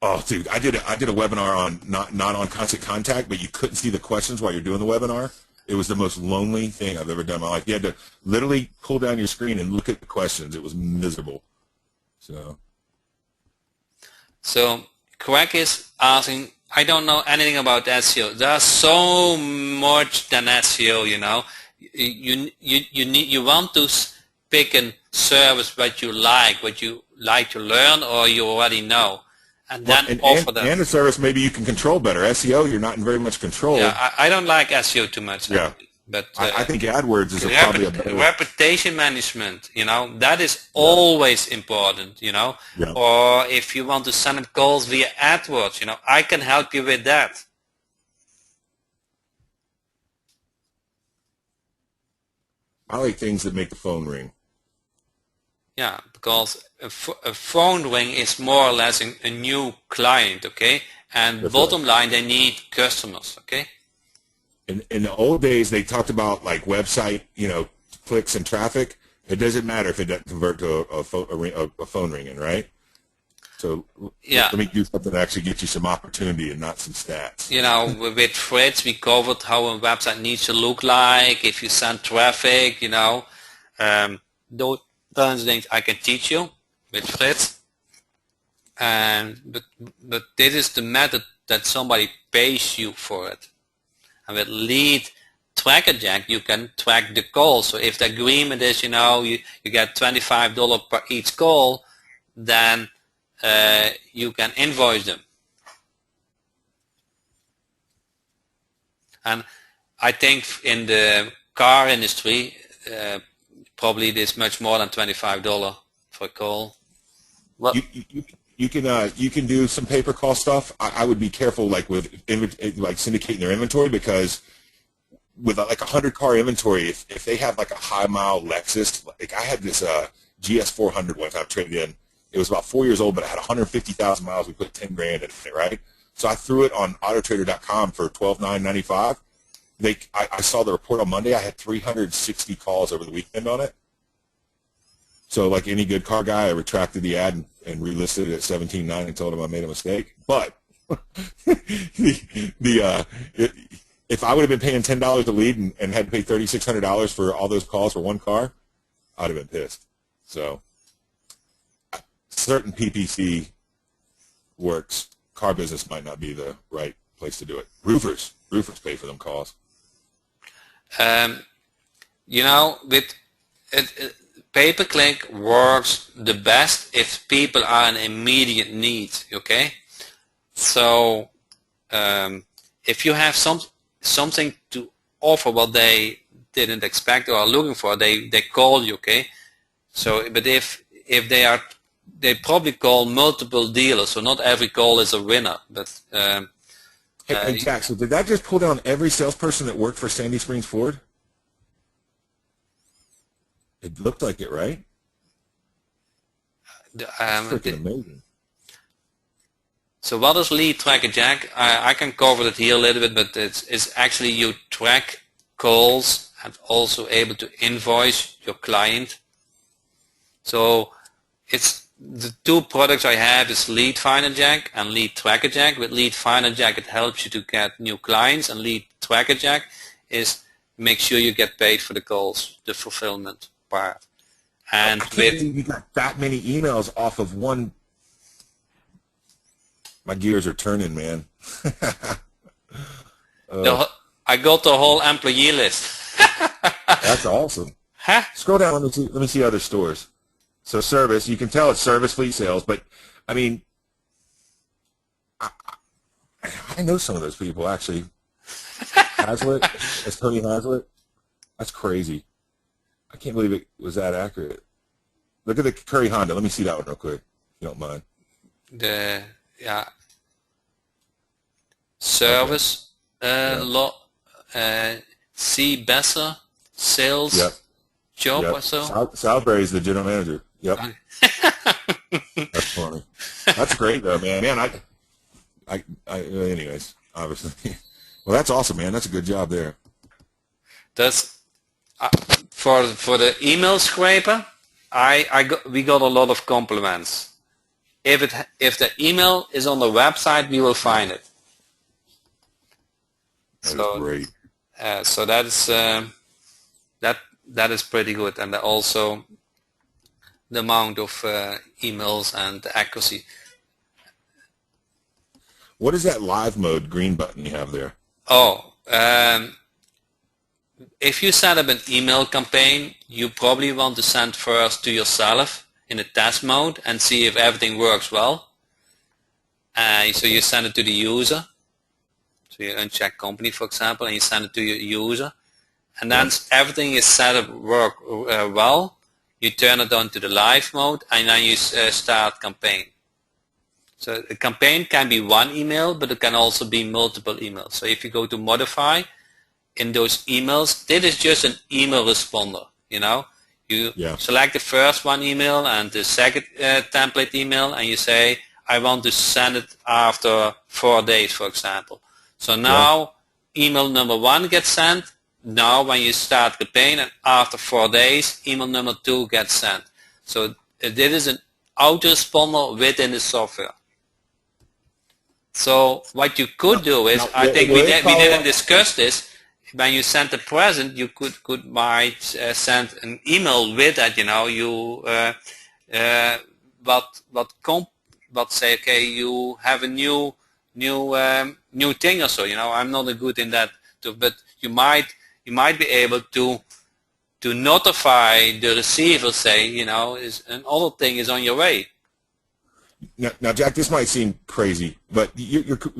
Oh, dude, I did a webinar on not on constant contact, but you couldn't see the questions while you're doing the webinar. It was the most lonely thing I've ever done in my life. You had to literally pull down your screen and look at the questions. It was miserable. So Craig is asking, I don't know anything about SEO. There's so much than SEO. You want to pick a service what you like to learn, or you already know, and then offer them. And a service maybe you can control better. SEO, you're not in very much control. Yeah, I don't like SEO too much. Yeah, but I think AdWords is probably a better reputation management. That is always important. Yeah. Or if you want to send them calls via AdWords, I can help you with that. I like things that make the phone ring. Yeah, because a phone ring is more or less a new client, okay? And That's bottom right. line, they need customers, okay? In the old days, they talked about like website, clicks and traffic. It doesn't matter if it doesn't convert to a phone ringing, right? So yeah. Let me do something to actually get you some opportunity and not some stats. With Fritz, we covered how a website needs to look like, if you send traffic, those things I can teach you with Fritz. But this is the method that somebody pays you for it. And with Lead Tracker Jack, you can track the call. So if the agreement is, you get $25 per each call, then you can invoice them. And I think in the car industry, probably it is much more than $25 for a call. Well, you can do some pay-per-call stuff. I would be careful, like with syndicating their inventory, because with like 100 car inventory, if they have like a high mile Lexus, like I had this GS 400 one time traded in. It was about 4 years old, but it had 150,000 miles. We put 10 grand in it, right? So I threw it on autotrader.com for $12,995. I saw the report on Monday. I had 360 calls over the weekend on it. So like any good car guy, I retracted the ad and relisted it at $17,900 and told him I made a mistake. But if I would have been paying $10 a lead and had to pay $3,600 for all those calls for one car, I'd have been pissed. So certain PPC works. Car business might not be the right place to do it. Roofers pay for them calls. With pay-per-click works the best if people are in immediate need, okay? So if you have something to offer what they didn't expect or are looking for, they call you, okay? So, but if they probably call multiple dealers, so not every call is a winner. But Hey, Jack, so did that just pull down every salesperson that worked for Sandy Springs Ford? It looked like it, right? Freaking amazing. So what is Lead Tracker Jack? I can cover it here a little bit, but it's actually you track calls and also able to invoice your client. So it's the two products I have is Lead Finder Jack and Lead Tracker Jack. With Lead Finder Jack, it helps you to get new clients, and Lead Tracker Jack is make sure you get paid for the calls, the fulfillment part. And I can't with believe you got that many emails off of one. My gears are turning, man. I got the whole employee list. That's awesome. Huh? Scroll down. Let me see other stores. So service, you can tell it's service fleet sales, but I mean, I know some of those people actually. Hazlitt, that's Tony Hazlitt. That's crazy. I can't believe it was that accurate. Look at the Curry Honda. Let me see that one real quick, if you don't mind. The service C Besser sales Yep. job Yep. or so. Southbury is the general manager. Yep. That's funny. That's great though, man. Man, anyways, obviously. Well, that's awesome, man. That's a good job there. That's for the email scraper. We got a lot of compliments. If the email is on the website, we will find it. That is great. So that is that is pretty good, and also the amount of emails and the accuracy. What is that live mode green button you have there? Oh, if you set up an email campaign, you probably want to send first to yourself in a test mode and see if everything works well. So you send it to the user. So you uncheck company, for example, and you send it to your user. And then everything is set up work well. You turn it on to the live mode, and then you start campaign. So a campaign can be one email, but it can also be multiple emails. So if you go to modify, in those emails, this is just an email responder. You select the first one email and the second template email, and you say, I want to send it after 4 days, for example. So now email number 1 gets sent. Now when you start campaign, and after 4 days, email number 2 gets sent. So this is an autoresponder within the software. So what you could do is, I think we didn't discuss this. When you send a present, you might send an email with that. But say, okay, you have a new thing or so. I'm not good in that, but you might be able to notify the receiver, say, another thing is on your way. Now, Jack, this might seem crazy, but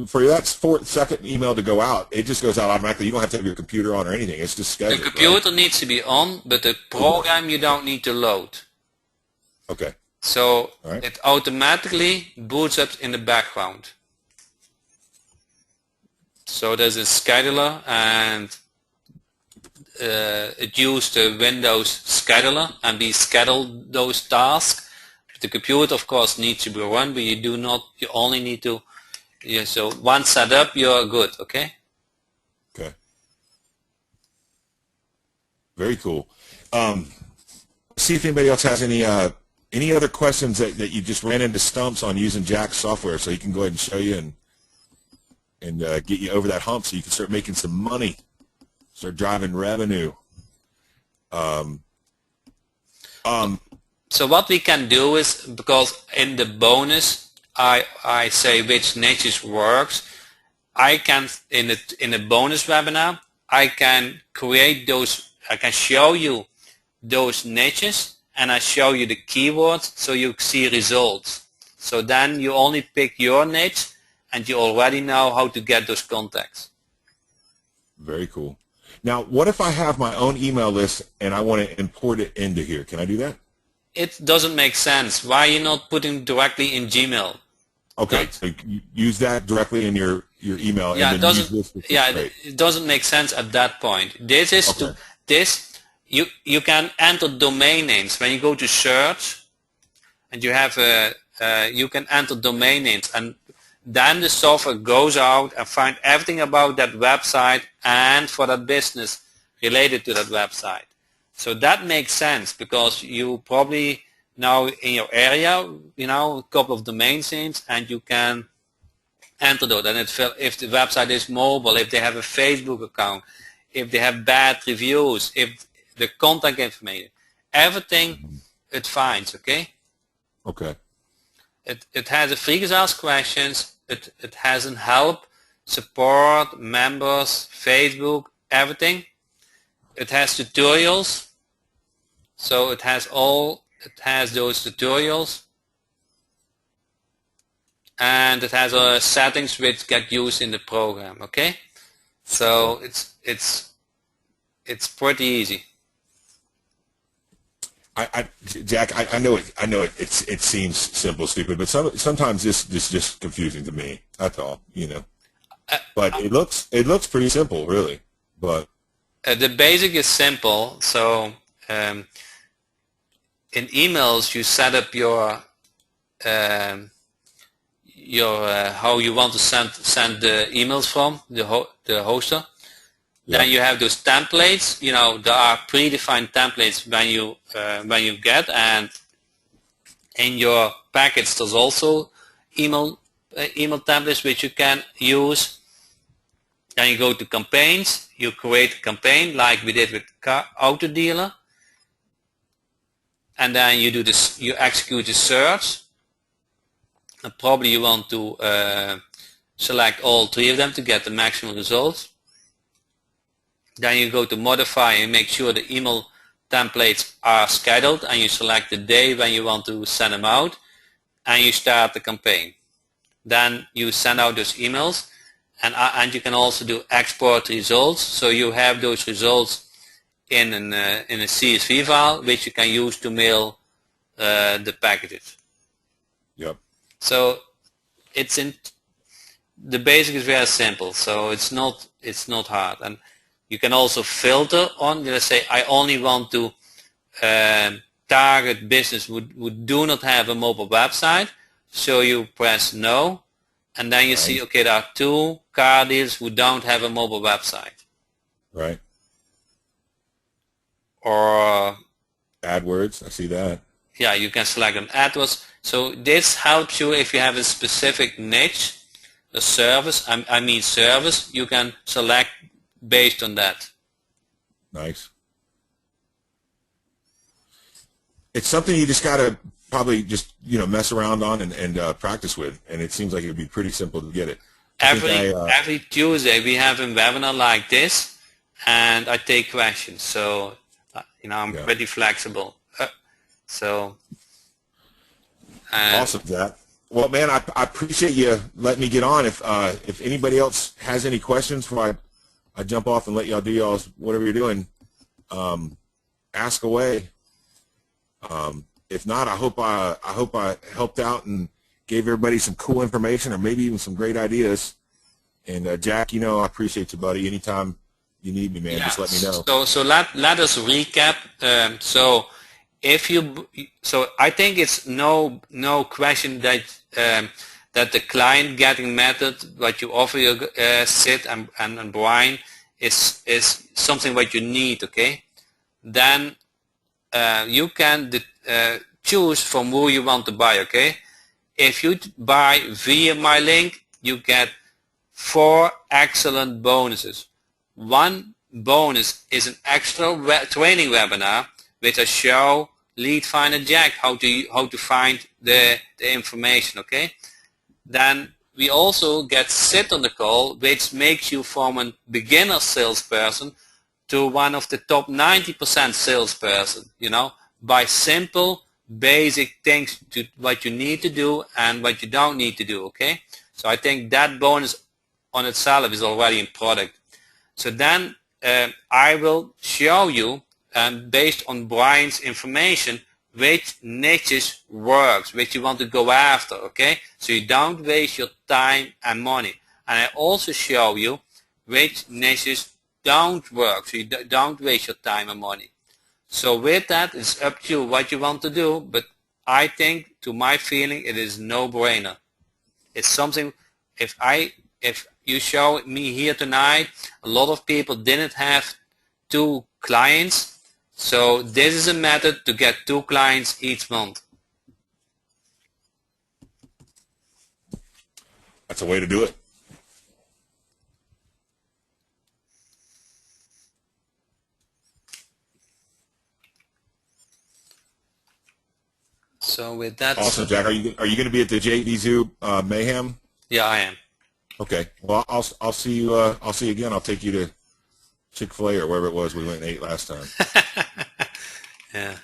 for that second email to go out, it just goes out automatically. You don't have to have your computer on or anything. It's just scheduled. The computer needs to be on, but the program you don't need to load. Okay. So it automatically boots up in the background. So there's a scheduler, and it uses the Windows scheduler, and we schedule those tasks. The computer, of course, needs to be run, but you only need to, so once set up, you're good, okay? Okay. Very cool. See if anybody else has any other questions that you just ran into stumps on using Jack's software, so he can go ahead and show you and get you over that hump so you can start making some money, start driving revenue. So what we can do is, because in the bonus I say which niches works, I can in a bonus webinar I can create those. I can show you those niches, and I show you the keywords so you see results. So then you only pick your niche, and you already know how to get those contacts. Very cool. Now, what if I have my own email list and I want to import it into here? Can I do that? It doesn't make sense. Why are you not putting directly in Gmail? Okay, so you use that directly in your email. Yeah, and then use this. it doesn't make sense at that point. This is you can enter domain names when you go to search, and you have you can enter domain names, and then the software goes out and find everything about that website and for that business related to that website. So that makes sense, because you probably now in your area, a couple of domain names, and you can enter those. And if the website is mobile, if they have a Facebook account, if they have bad reviews, if the contact information, everything it finds, okay? Okay. It has a frequently asked questions, it has an help, support, members, Facebook, everything. It has tutorials, so it has those tutorials, and it has settings which get used in the program, okay? So it's pretty easy. Jack, I know it. It seems simple, stupid, but sometimes this just confusing to me. That's all, you know. But it looks pretty simple, really. But the basic is simple. So in emails, you set up your how you want to send the emails from the hoster. yeah. Then you have those templates. You know, there are predefined templates when you get, and in your packets there's also email templates which you can use. Then you go to campaigns. You create a campaign like we did with Auto Dealer, and then you do this. You execute the search. And probably you want to select all three of them to get the maximum results. Then you go to modify and make sure the email templates are scheduled, and you select the day when you want to send them out, and you start the campaign. Then you send out those emails, and you can also do export results. So you have those results in a CSV file which you can use to mail the packages. Yep. So the basic is very simple. So it's not hard, and you can also filter on. Let's say I only want to target business who do not have a mobile website. So you press no, and then you see, okay, there are 2 car dealers who don't have a mobile website. Right. Or AdWords, I see that. yeah, you can select an AdWords. So this helps you if you have a specific niche, a service, I mean service, you can select based on that. Nice. It's something you just gotta probably just mess around on and practice with, and it seems like it would be pretty simple to get it. Every Tuesday we have a webinar like this, and I take questions. So I'm pretty flexible. Awesome, Jack. Well, man, I appreciate you letting me get on. If anybody else has any questions before I jump off and let y'all do y'all's whatever you're doing, ask away. If not, I hope I helped out and gave everybody some cool information, or maybe even some great ideas. And Jack, I appreciate you, buddy. Anytime you need me, man, just let me know. So let us recap. So I think it's no question that that the client getting method what you offer your Sid and Brian is something what you need. Okay, then you can choose from who you want to buy. Okay, if you buy via my link, you get 4 excellent bonuses. One bonus is an extra training webinar which I show Lead Finder Jack how to find the information. Okay, then we also get Sid on the call, which makes you from a beginner salesperson to one of the top 90% salesperson, by simple basic things to what you need to do and what you don't need to do. Okay, so I think that bonus on itself is already in product. So then I will show you, based on Brian's information, which niches works, which you want to go after, okay? So you don't waste your time and money. And I also show you which niches don't work, so you don't waste your time and money. So with that, it's up to you what you want to do, but I think, to my feeling, it is no-brainer. It's something, if you show me here tonight, a lot of people didn't have 2 clients, so this is a method to get 2 clients each month. That's a way to do it. So with that, Awesome, Jack. Are you going to be at the JV Zoo Mayhem? yeah, I am. Okay. Well, I'll see you. I'll see you again. I'll take you to Chick-fil-A or wherever it was we went and ate last time. Yeah,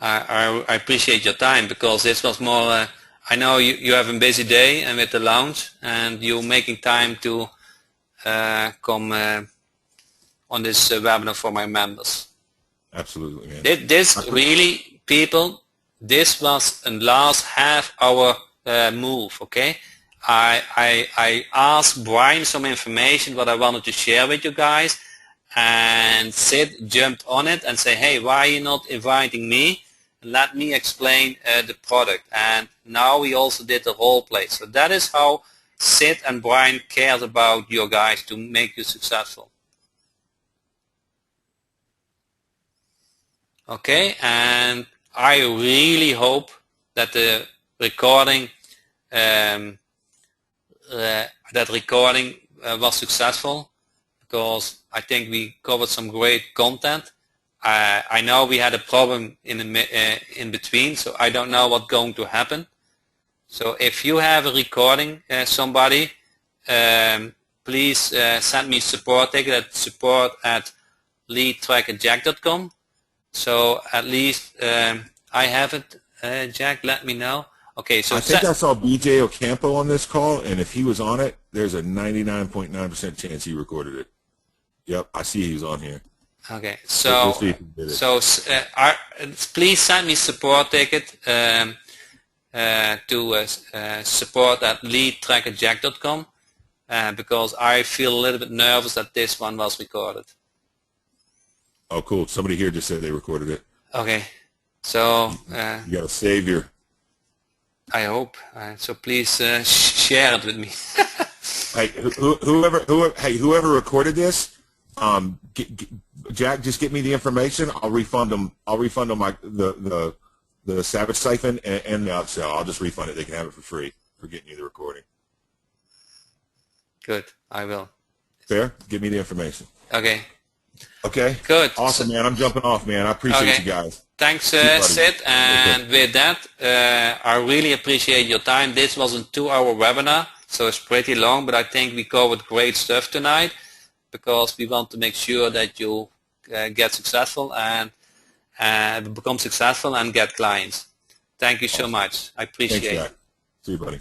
I appreciate your time, because this was more. I know you have a busy day and with the lounge, and you're making time to come on this webinar for my members. Absolutely, man. This really, people, this was a last half-hour move. Okay, I asked Brian some information what I wanted to share with you guys, and Sid jumped on it and say, hey, why are you not inviting me? Let me explain the product. And now we also did the role play. So that is how Sid and Brian cared about your guys to make you successful. Okay, and I really hope that the recording was successful, because I think we covered some great content. I know we had a problem in between, so I don't know what's going to happen. So if you have a recording, somebody, please send me support ticket at support@leadtrackerjack.com. So at least I have it. Jack, let me know. Okay, so I think I saw BJ Ocampo on this call, and if he was on it, there's a 99.9% chance he recorded it. Yep, I see he's on here. okay, We'll so see if he did it. please send me support ticket to support@leadtrackerjack.com, because I feel a little bit nervous that this one was recorded. Oh, cool. Somebody here just said they recorded it. Okay, so You got a savior. I hope. So please share it with me. Hey, whoever recorded this, Jack, just get me the information. I'll refund them. I'll refund them the Savage Siphon and the upsell. I'll just refund it. They can have it for free for getting you the recording. Good, I will. Fair? Give me the information. Okay. Okay. Good. Awesome, man. I'm jumping off, man. I appreciate you guys. Thanks, Sid. And with that, I really appreciate your time. This was a 2-hour webinar, so it's pretty long, but I think we covered great stuff tonight, because we want to make sure that you get successful and become successful and get clients. Thank you so much. I appreciate it. Thanks, Jack. See you, buddy.